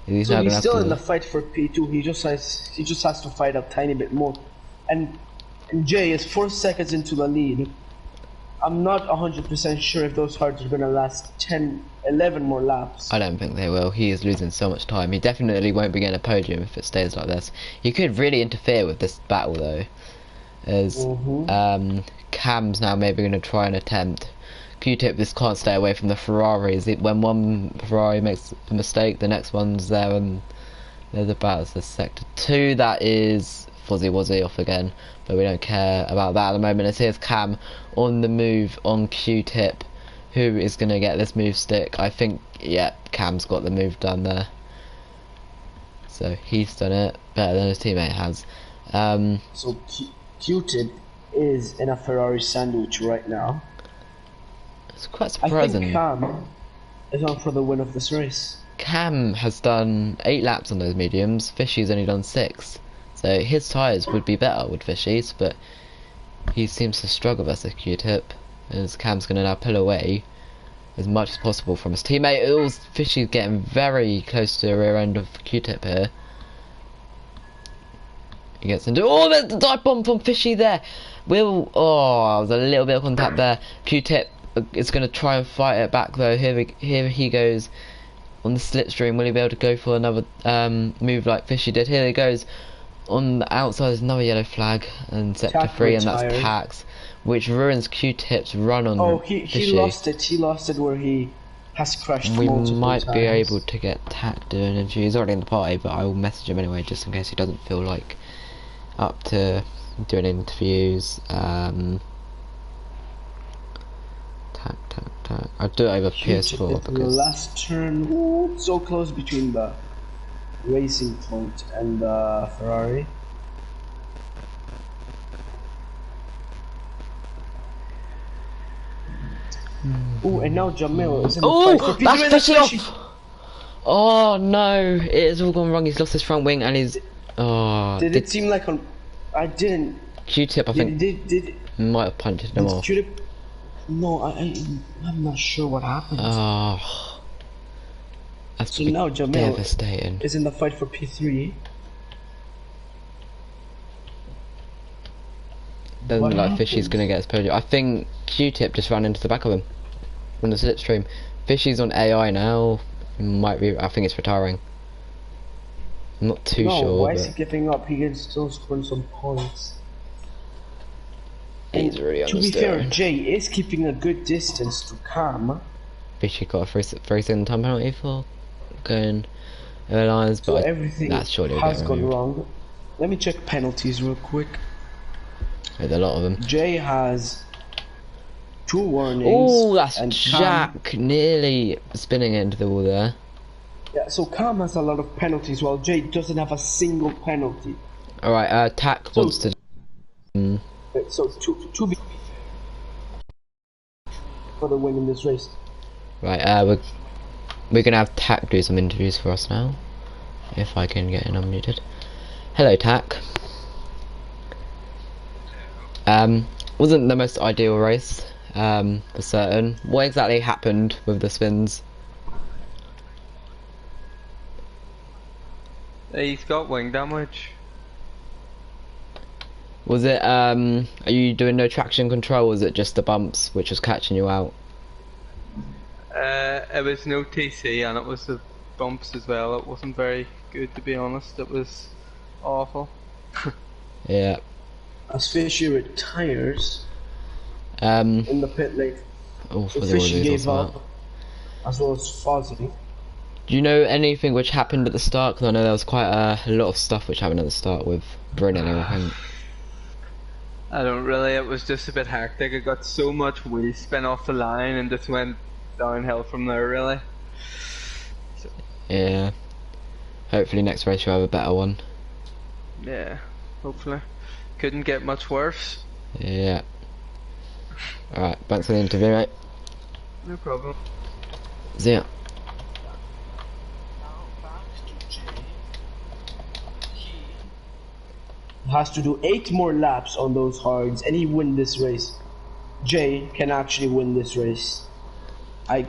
He's still in the fight for P2. He just has to fight a tiny bit more, and Jay is 4 seconds into the lead. I'm not 100% sure if those hards are gonna last 11 more laps. I don't think they will. He is losing so much time. He definitely won't be getting a podium if it stays like this. He could really interfere with this battle though, as Cam's now maybe going to try and attempt. Q-Tip just can't stay away from the Ferraris. When one Ferrari makes a mistake, the next one's there, and there's a battle. So sector 2, that is Fuzzy Wuzzy off again, but we don't care about that at the moment. As here's Cam on the move on Q-Tip. Who is going to get this move stick? I think, yeah, Cam's got the move done there. So he's done it better than his teammate has. So Q-Tip is in a Ferrari sandwich right now. It's quite surprising. I think Cam is on for the win of this race. Cam has done 8 laps on those mediums. Fishy's only done 6. It's so his tyres would be better with Fishy's, but he seems to struggle versus Q-Tip, as Cam's going to now pull away as much as possible from his teammate. Fishy's getting very close to the rear end of Q-Tip here. He gets into, oh, there's the dive bomb from Fishy there. There's a little bit of contact there. Q-Tip is going to try and fight it back though. Here he goes on the slipstream. Will he be able to go for another move like Fishy did? Here he goes. On the outside there's another yellow flag and sector 3, and that's Tax, which ruins Q-Tip's run on he Fishy. lost it. He lost it where he has crashed We multiple might times. be able to get Tack doing it. He's already in the party, but I will message him anyway just in case he doesn't feel like up to doing interviews. Tack. I'll do it over PS4 The because last turn, ooh, so close between the Racing Point and the Ferrari. Oh, and now Jamil is in the fight for that's P3, Fishy off! Oh no, it has all gone wrong. He's lost his front wing and he's... Did it seem like on... I didn't... Q-Tip, I think, Did might have punched him off. Q-Tip... No, I'm not sure what happened. Oh, that's So now Jamil devastating. is in the fight for P3. Doesn't What look like Fishy's happened? gonna get his podium. I think Q-Tip just ran into the back of him on the slipstream. Fishy's on AI now. Might be. I think it's retiring. I'm not too sure. Why is But he giving up? He can still score some points. he's really To be fair, understeering. Jay is keeping a good distance to Cam. Fishy got a very second time penalty for going over lines, So but everything that's surely has gone removed. wrong. Let me check penalties real quick. There's a lot of them. Jay has 2 warnings. Oh, that's and Jack nearly spinning it into the wall there. Yeah, so Cam has a lot of penalties while Jay doesn't have a single penalty. Alright, Tack wants to... So to be for the win in this race. Right, we're gonna have Tack do some interviews for us now. If I can get in unmuted. Hello, Tack. Wasn't the most ideal race, for certain. What exactly happened with the spins? He's got wing damage. Was it, are you doing no traction control, or was it just the bumps which was catching you out? It was no TC and it was the bumps as well. It wasn't very good, to be honest. It was awful. Yeah. As Fishy retires Um, in the pit lane, oh, so for the Fishy audios, gave what's up, as well as Fozzie. Do you know anything which happened at the start? Because I know there was quite a lot of stuff which happened at the start with Bryn and everything. I don't really, it was just a bit hectic. I got so much wheel spin off the line and just went downhill from there, really. So, Yeah. Hopefully next race you'll have a better one. yeah, hopefully. Couldn't get much worse. Yeah. Alright, thanks for the interview, mate. No problem. See ya. Has to do 8 more laps on those hards and he win this race. Jay can actually win this race. I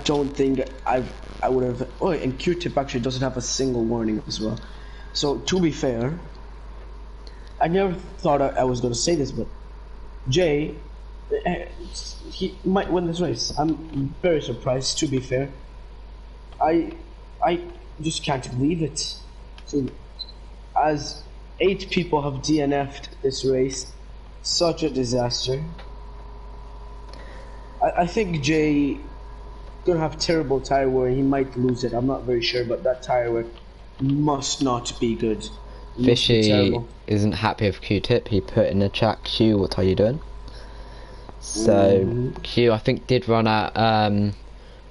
don't think I would have. Oh, and Q-Tip actually doesn't have a single warning as well. So to be fair, I never thought I was going to say this, but Jay, he might win this race. I'm very surprised. To be fair, I just can't believe it. So as 8 people have DNF'd this race, such a disaster. I think Jay gonna have terrible tire wear. He might lose it. I'm not very sure, but that tire wear must not be good. It must be Fishy terrible. isn't happy with Q-Tip. He put in the chat, Q, what are you doing? So Q, I think, did run out, run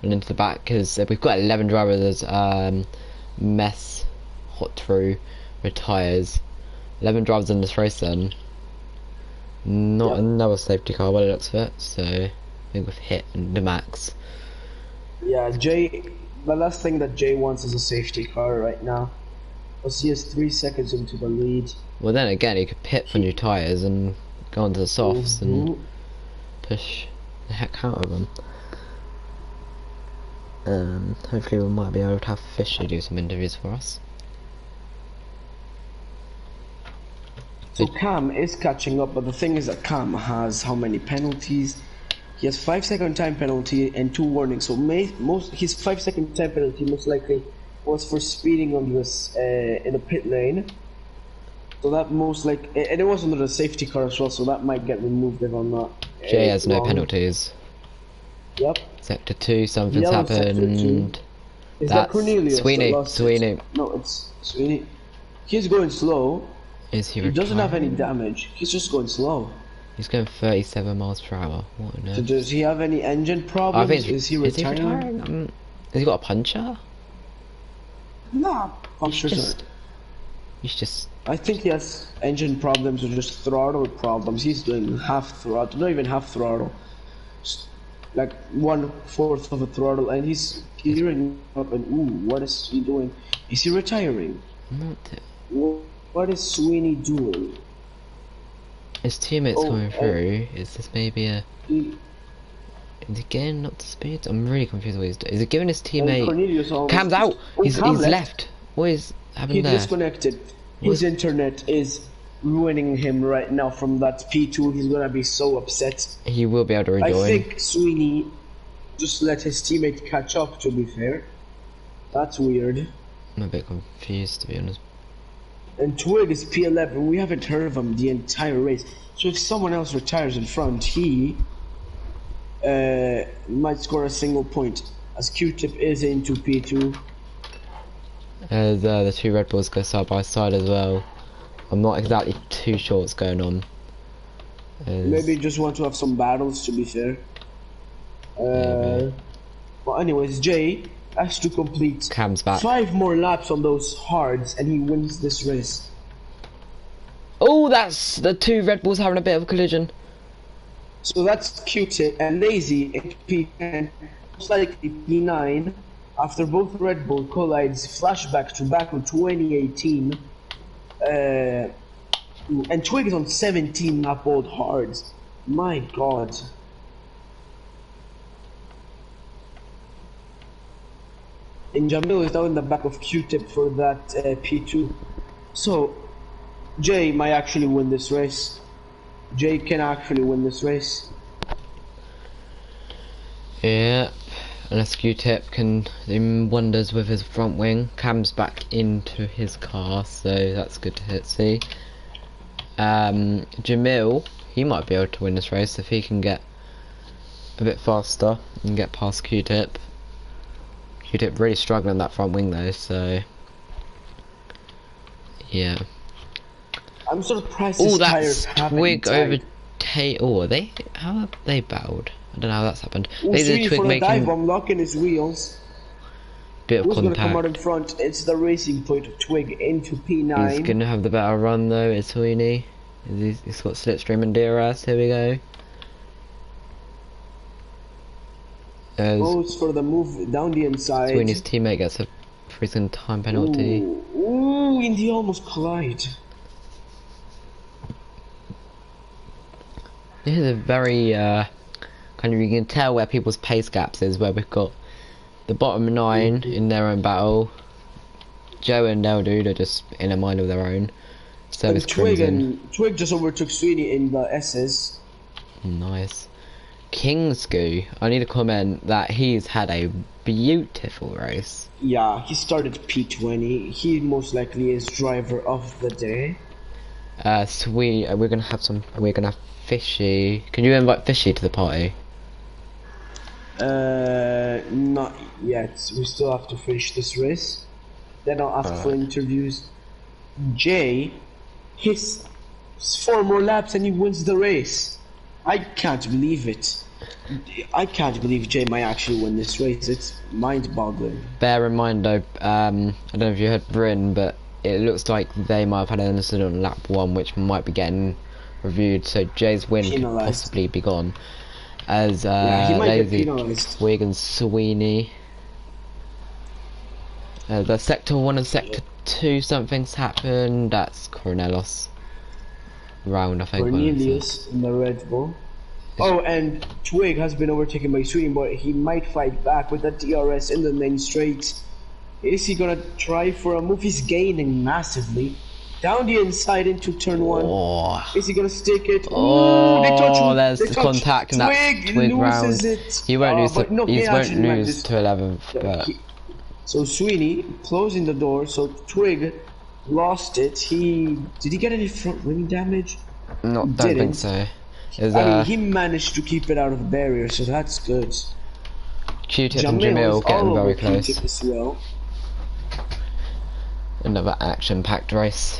into the back because we've got 11 drivers. Mess, Hot True, retires. 11 drivers in this race then. Not Yep. another safety car by the looks of it. So I think we've hit the max. Yeah, Jay. The last thing that Jay wants is a safety car right now. Because he has 3 seconds into the lead. Well, then again, he could pit for new tyres and go onto the softs and push the heck out of them. Hopefully we might be able to have Fishy do some interviews for us. So Cam is catching up, but the thing is that Cam has how many penalties? He has 5-second time penalty and 2 warnings. So his 5-second time penalty most likely was for speeding on this in the pit lane. So that most like, and it was under the safety car as well. So that might get removed if I'm not. Jay has no penalties. Yep. Sector 2, something's Yellow happened. Is that Cornelius? Sweeney. No, it's Sweeney. He's going slow. Is he? He doesn't have any damage. He's just going slow. He's going 37 miles per hour. What on earth? So does he have any engine problems? I think is he retiring? Has he got a puncher? Nah, punctures. He's just. I think he has engine problems or just throttle problems. He's doing half throttle, not even half throttle. Like 1/4 of a throttle, and he's gearing up. And ooh, what is he doing? Is he retiring? What is Sweeney doing? His teammates coming through. Is this maybe a? Is he getting up to speed? I'm really confused what he's doing. Is he giving his teammate? Cam's out. He's left. What is happening there? He disconnected. His internet is ruining him right now from that P2. He's gonna be so upset. He will be able to rejoin. I think Sweeney just let his teammate catch up, to be fair. That's weird. I'm a bit confused, to be honest. And Twig is P11. We haven't heard of him the entire race. So if someone else retires in front, he might score a single point. As Q-Tip is into P2. As the 2 Red Bulls go side by side as well. I'm not exactly too sure what's going on. Maybe just want to have some battles, to be fair. But anyways, Jay has to complete Cam's back. 5 more laps on those hards, and he wins this race. Oh, that's the 2 Red Bulls having a bit of a collision. So that's Q-Tip and Lazy in P10, most likely P9. After both Red Bull collides, flashback to back in 2018. And Twig is on 17 lap old hards. My god. And Jamil is now in the back of Q-Tip for that P2. So, Jay might actually win this race. Jay can actually win this race. Yeah, unless Q-Tip can do wonders with his front wing. Cam's back into his car, so that's good to see. Jamil, he might be able to win this race if he can get a bit faster and get past Q-Tip. Q-Tip really struggling on that front wing though, so yeah. I'm surprised his tires haven't Twig died. are they? How have they battled? I don't know how that's happened. They did Twig for the dive, making I'm locking his wheels. bit of Who's contact. gonna come out in front? It's the Racing Point of Twig into P9. He's gonna have the better run though, it's Sweeney. He's got Slipstream and DRS, here we go. Goes for the move down the inside. Sweeney's teammate gets a freaking time penalty. Ooh, and he almost collide. This is a very kind of, you can tell where people's pace gaps is, where we've got the bottom 9 in their own battle. Joe and Eldude are just in a mind of their own. So is Crimson. Twig just overtook Sweeney in the S's. Nice. Kingsgoo, I need to comment that he's had a beautiful race. Yeah, he started P20. He most likely is driver of the day. We're gonna have Fishy. Can you invite Fishy to the party? Not yet. We still have to finish this race. Then I'll ask for interviews. Jay, his 4 more laps and he wins the race. I can't believe it. I can't believe Jay might actually win this race. It's mind-boggling. Bear in mind though, I don't know if you heard Bryn, but it looks like they might have had an incident on lap 1 which might be getting reviewed, so Jay's win could possibly be gone. As he might get Lazy, penalized. Twig and Sweeney. The Sector 1 and Sector 2, something's happened. That's Cornelos round, I think. Cornelius in the Red Bull. Oh, and Twig has been overtaken by Sweden, but he might fight back with that DRS in the main straight. Is he gonna try for a move? He's gaining massively. Down the inside into turn 1. Oh, Is he gonna stick it? oh, they touch, there's they the touch. contact in that Twig round. It. He won't lose. But no, He won't actually lose managed. to 11th. But So Sweeney closing the door. So Twig lost it. Did he get any front wing damage? don't think so. I mean, he managed to keep it out of the barrier, so that's good. Q-Tip and Jamil getting very close. Q-Tip as well. Another action-packed race.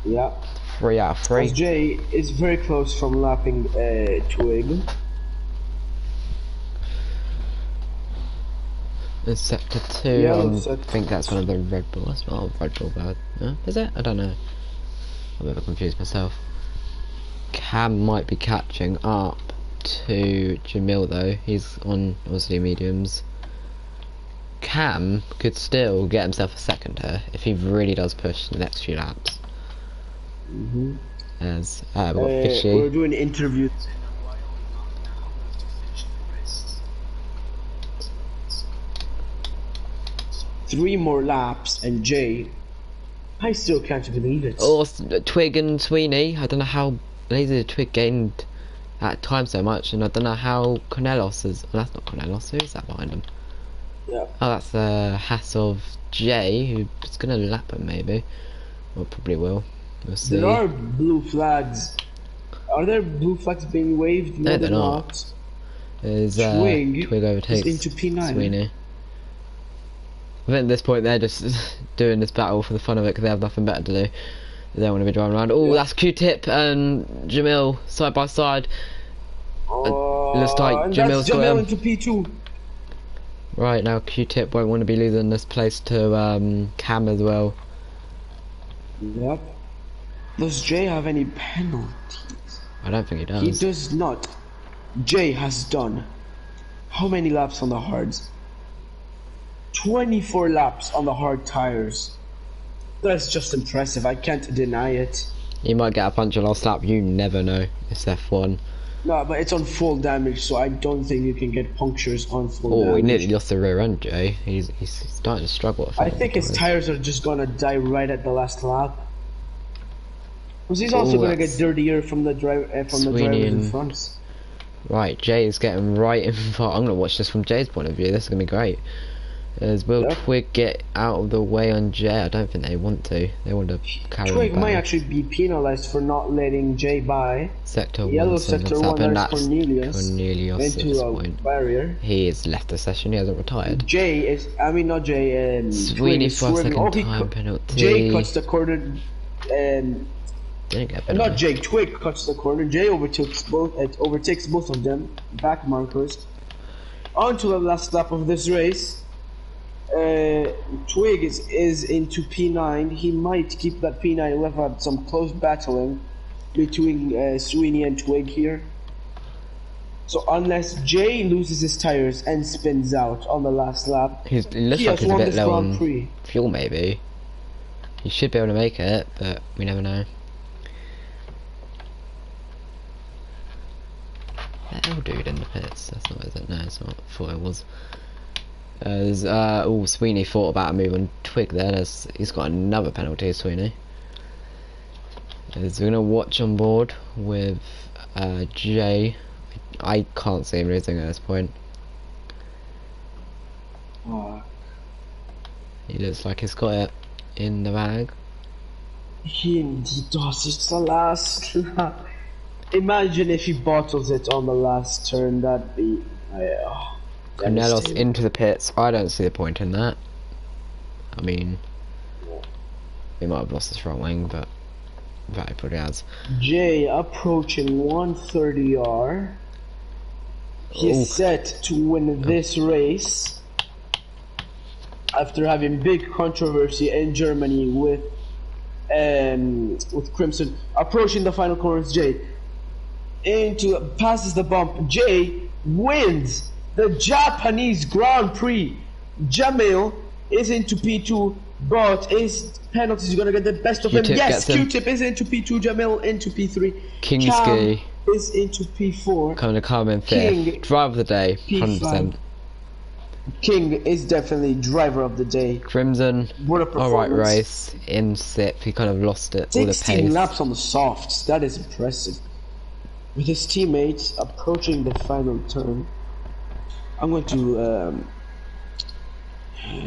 Yeah. 3 out of 3. Jay is very close from lapping Twig. In Sector 2, Yeah, I think that's one of the Red Bull. That's not a Red Bull bad. No? Is it? I don't know. I'm a bit confused myself. Cam might be catching up to Jamil though. He's on obviously mediums. Cam could still get himself a second here if he really does push the next few laps. As we've got Fishy. We're doing interviews. Three more laps and Jay, I still can't believe it. Oh, Twig and Sweeney. I don't know how lazy Twig gained at time so much, and I don't know how Cornelos is. Well, that's not Cornelos. Who is that behind him? Yeah. Oh, that's the Hass of Jay, who's gonna lap him maybe. Well, probably will. We'll see. There are blue flags. Are there blue flags being waved? No, they're not. There's Twig overtakes into P9. Sweeney. I think at this point they're just doing this battle for the fun of it because they have nothing better to do. They don't want to be driving around. Oh, yeah. That's Q-Tip and Jamil side by side. Looks like Jamil's got him. Into P2. Right, now Q-Tip won't want to be losing this place to Cam as well. Yep. Does Jay have any penalties? I don't think he does. He does not. Jay has done how many laps on the hards? 24 laps on the hard tires. That's just impressive. I can't deny it. He might get a puncture last lap. You never know. It's F1. No, but it's on full damage, so I don't think you can get punctures on full damage. Oh, he nearly lost the rear end, Jay. He's starting to struggle. I think his tires are just gonna die right at the last lap. Because he's also gonna get dirtier from the driver in front. Right, Jay is getting right in front. I'm gonna watch this from Jay's point of view. This is gonna be great. Will Twig get out of the way on Jay? I don't think they want to. They want to carry him Twig back. might actually be penalized for not letting Jay by. Sector Yellow 1, sector 1, that's Cornelius into a barrier. He has left the session, he hasn't retired. Jay is, I mean not Jay, Sweeney for a second time penalty. Jay cuts the corner, didn't get a not Jay, Twig cuts the corner. Jay overtakes both of them, back markers. On to the last lap of this race. Twig is into P9. He might keep that P9. We've had some close battling between Sweeney and Twig here. So unless Jay loses his tires and spins out on the last lap, he looks like he's a bit low on fuel maybe. He should be able to make it, but we never know. That L dude in the pits, that's not, is it? No, it's not. I thought it was. Sweeney thought about a move on Twig there. He's got another penalty, Sweeney. We're going to watch on board with Jay. I can't see him losing at this point. He looks like he's got it in the bag. He indeed does. It's the last lap. Imagine if he bottles it on the last turn. That'd be... Cornelos into the pits. I don't see the point in that. I mean, he might have lost his front wing, but that he probably has. Jay approaching 130R. He's set to win this race after having big controversy in Germany with Crimson. Approaching the final corners, Jay passes the bump. Jay wins the Japanese Grand Prix Jamil is into P2, but his penalties is gonna get the best of him. Q-Tip Yes, gets him. Q-Tip is into P2, Jamil into P3. King Cham Ski is into P4. coming to come in King fifth. Driver of the day, P5. 100%. King is definitely driver of the day. Crimson, What a alright performance. race, in sixth. He kind of lost it, all the 16 pace. laps on the softs, that is impressive. With his teammates approaching the final turn, I'm going to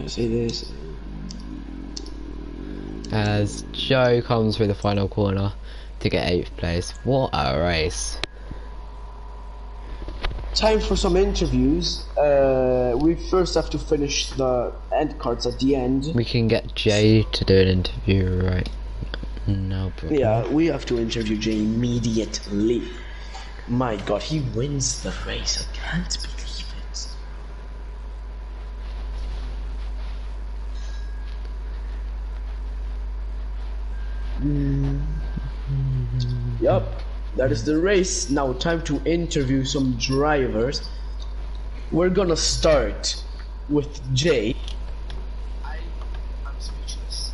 say this. As Joe comes through the final corner to get 8th place. What a race. Time for some interviews. We first have to finish the end cards at the end. We can get Jay to do an interview right now, probably. Yeah, we have to interview Jay immediately. My god, he wins the race. I can't believe it. Yup, that is the race. Now time to interview some drivers. We're gonna start with Jay. I'm speechless.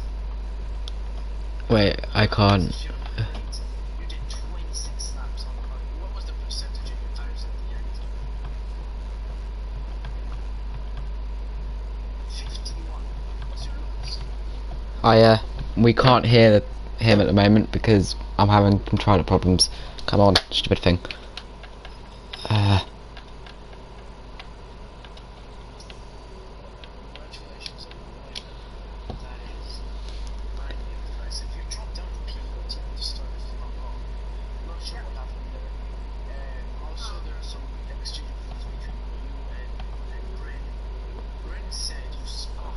Wait, I can't. You did 26 laps on the car. What was the percentage of your tires at the end? 51 was your lowest. We can't hear him at the moment because I'm having controller problems. Come on, stupid thing. Congratulations on the win. That is mighty impressive. You dropped down to P14 to start if I'm not wrong. Not sure what happened there. Also, there are some exchange of words between you and Bryn. Bryn said you spun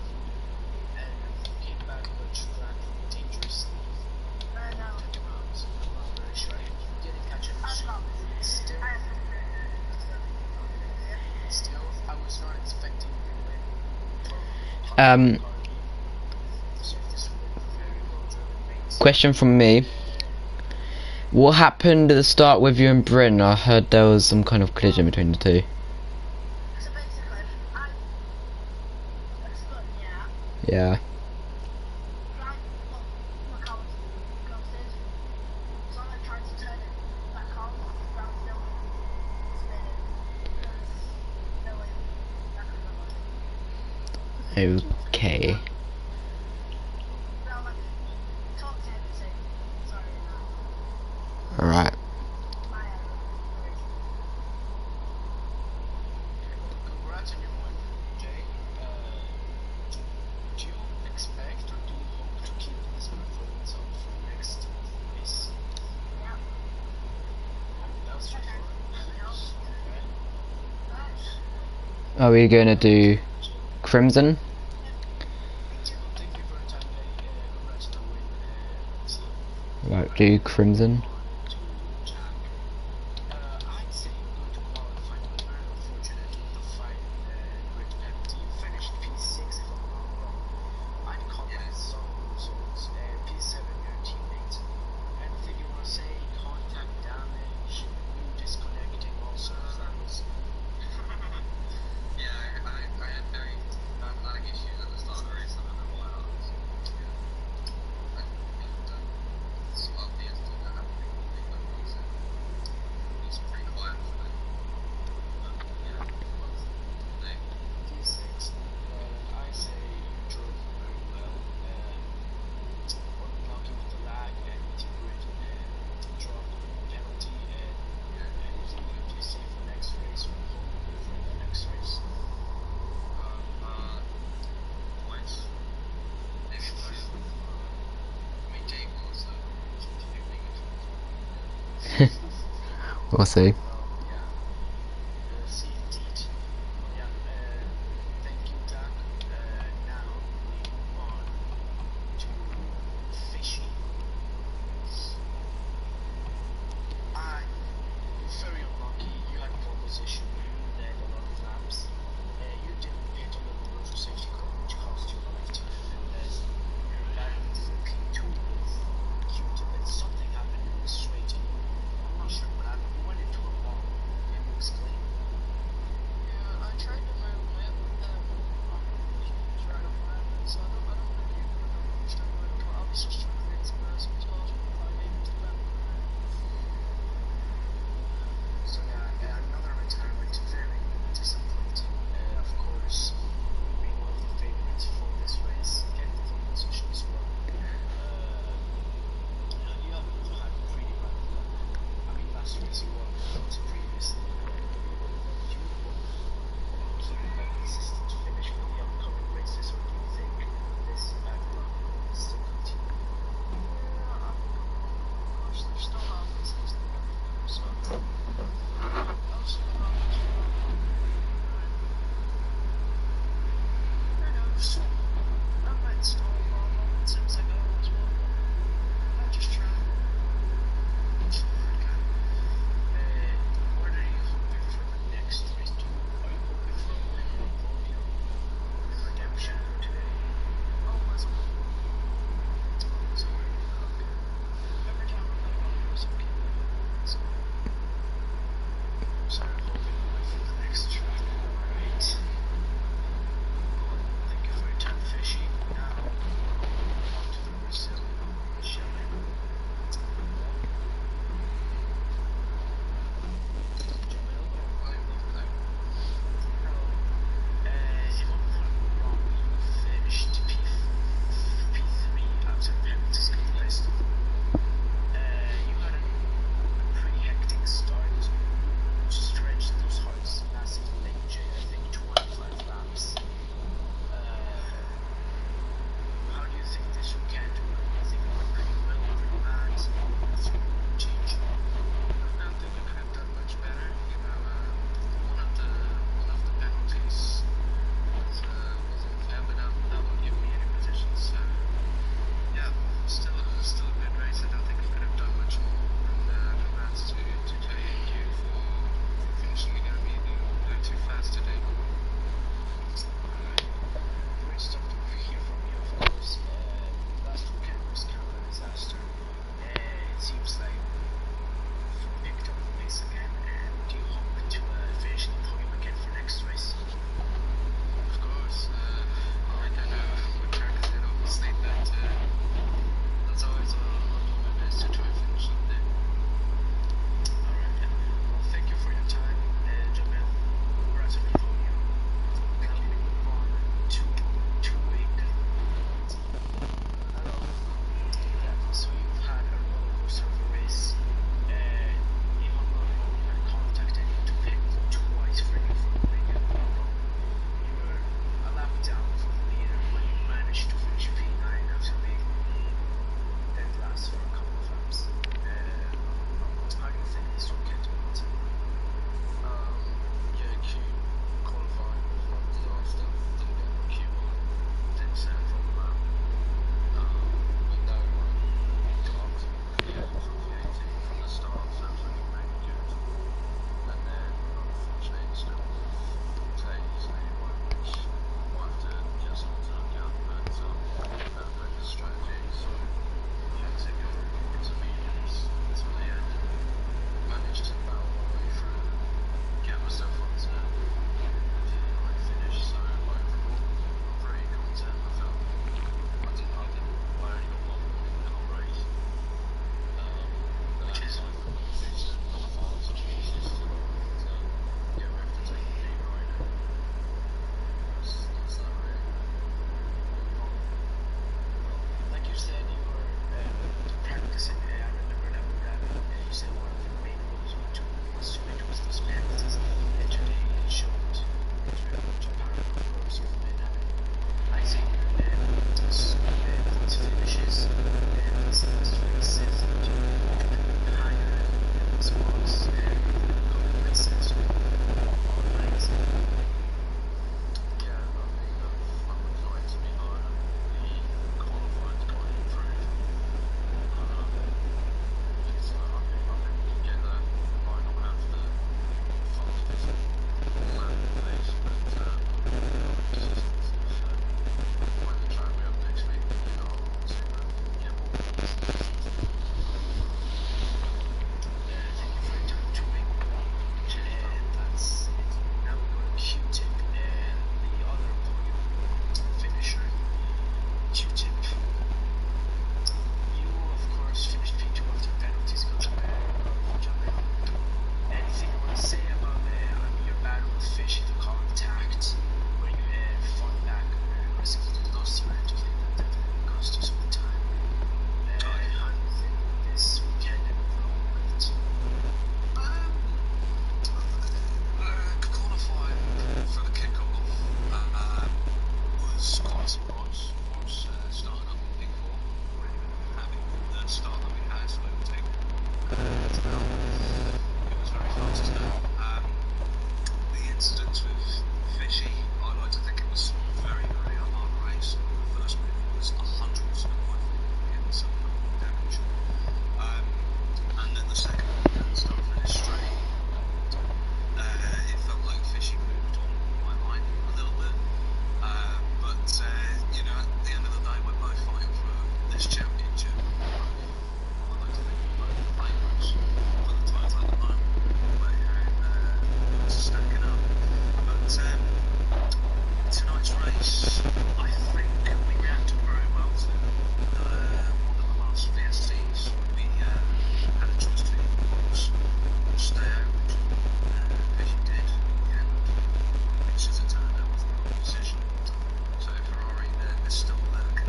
and came back on the track dangerously. Took him out. I'm not very sure. You didn't catch any shit. Still, I was not expecting you to win. Question from me. What happened at the start with you and Bryn? I heard there was some kind of collision between the two. So basically, I spun, yeah. Yeah. Right, well, my car was ghosted. So I tried to turn it back on, but I was still spinning. Because no way that could have worked. Okay. Now, like, talk to everything. Sorry, Alright. my error. Congrats on your win, Jay. Do you expect or do you hope to keep this performance up for next race? Yeah. That was straightforward. Are we gonna do Crimson? Thank you for your time, Jay. Congrats on the win. Right, do Crimson. To Jack. I'd say go to qualify, but very unfortunate with the fight grid penalty. You finished P6 if I'm not wrong. I'd comment some results. P7 your teammate. Anything you want to say? Contact damage, you disconnecting also. That was Yeah, I had very automatic issues at the start of the race. I don't know why. So obvious to that happening. It's pretty quiet for me. But yeah, they P6. I say you drove very well. Unlucky with the lag and grid drop penalty. Anything you have to say for next race or hoping for the next race? points. Maybe like, I mean, Jake was We'll see. See indeed. Yeah, thank you, Jack. Now we move on to fishing. You're very unlucky. You had pole position. You led a lot of laps. You didn't hit on the reversal safety car, which cost you a lot of time. And then you're battling for P2 with Q-tip. And something happened in the straight. I'm not sure what happened. You went into a So, I might stall for a moment, seems like I always will, but I just try. So, okay. What are you hoping for the next race? Are you hoping for a win on podium or redemption today? Always a win. So, okay. Every time I bet on a horse, I'm keeping it. So, sorry, hoping for the next track. Alright. Thank you for your time.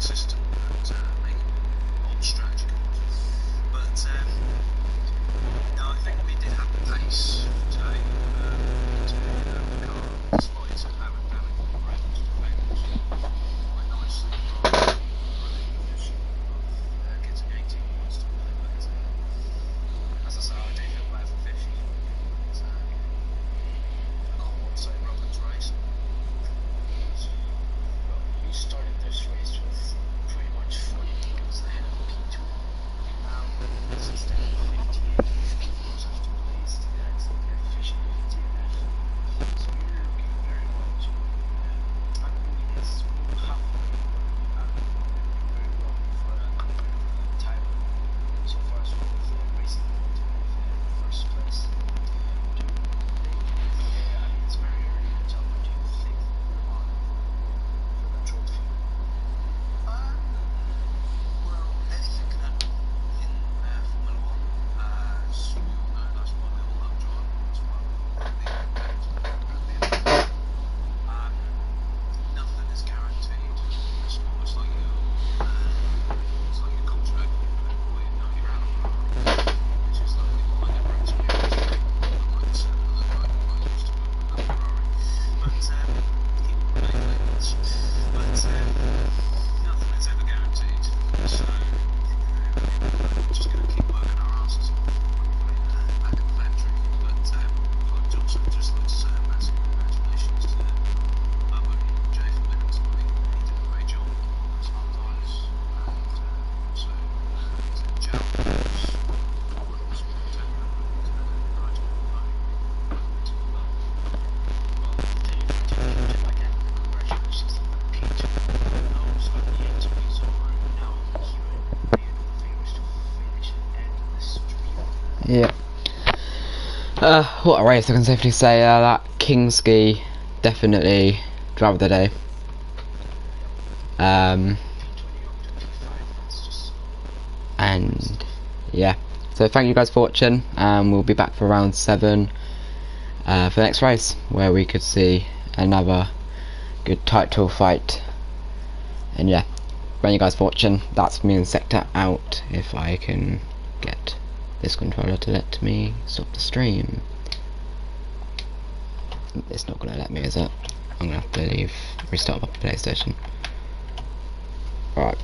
system and make old strategy goals. But no, I think we did have the pace today. The car, despite having ravaged defenders quite nicely from running position of getting 18 points to play. But as I say, I do feel bad for Fishy. I can't want to say Robin's race. Well, you started this race with pretty much 40 points ahead of P2. Now, since then, 58 points after place and efficient DNF. So you're looking very well too. I believe this will happen. I'm looking very well for Tyler. So far as well with racing point with first place. Do you think, I mean, it's very early to tell, but do you think we're on for that trophy? Well, anything can happen in Formula One. As we all know, that's why we all love driving. That's why we all want to be competitive. Nothing is guaranteed. It's almost like it's like a contract where you know you're out of Ferrari, which is like, well, I never experienced it. I might have said that I used to work with that Ferrari, but keep playing labels. But nothing is ever guaranteed. So we're just going to keep working our asses off, hopefully back at the factory. But I'd also just like to say a massive congratulations to Jay for winning tonight. He did a great job on those hard times, and also Joe, who's protecting him and Nigel to well. Well, Dave, again, congratulations to P2. Now, so the interview is over. Now, Kieran, are you the favorites to finish and end this stream? Yeah. What a race, I can safely say. That Kingski, definitely driver of the day. P20 up to P5, that's just And yeah, so thank you guys for watching, and we'll be back for round 7 for the next race, where we could see another good title fight. And yeah, thank you guys for watching. That's me and Sector out. If I can get this controller to let me stop the stream. It's not gonna let me, is it? I'm gonna have to restart my PlayStation. Alright.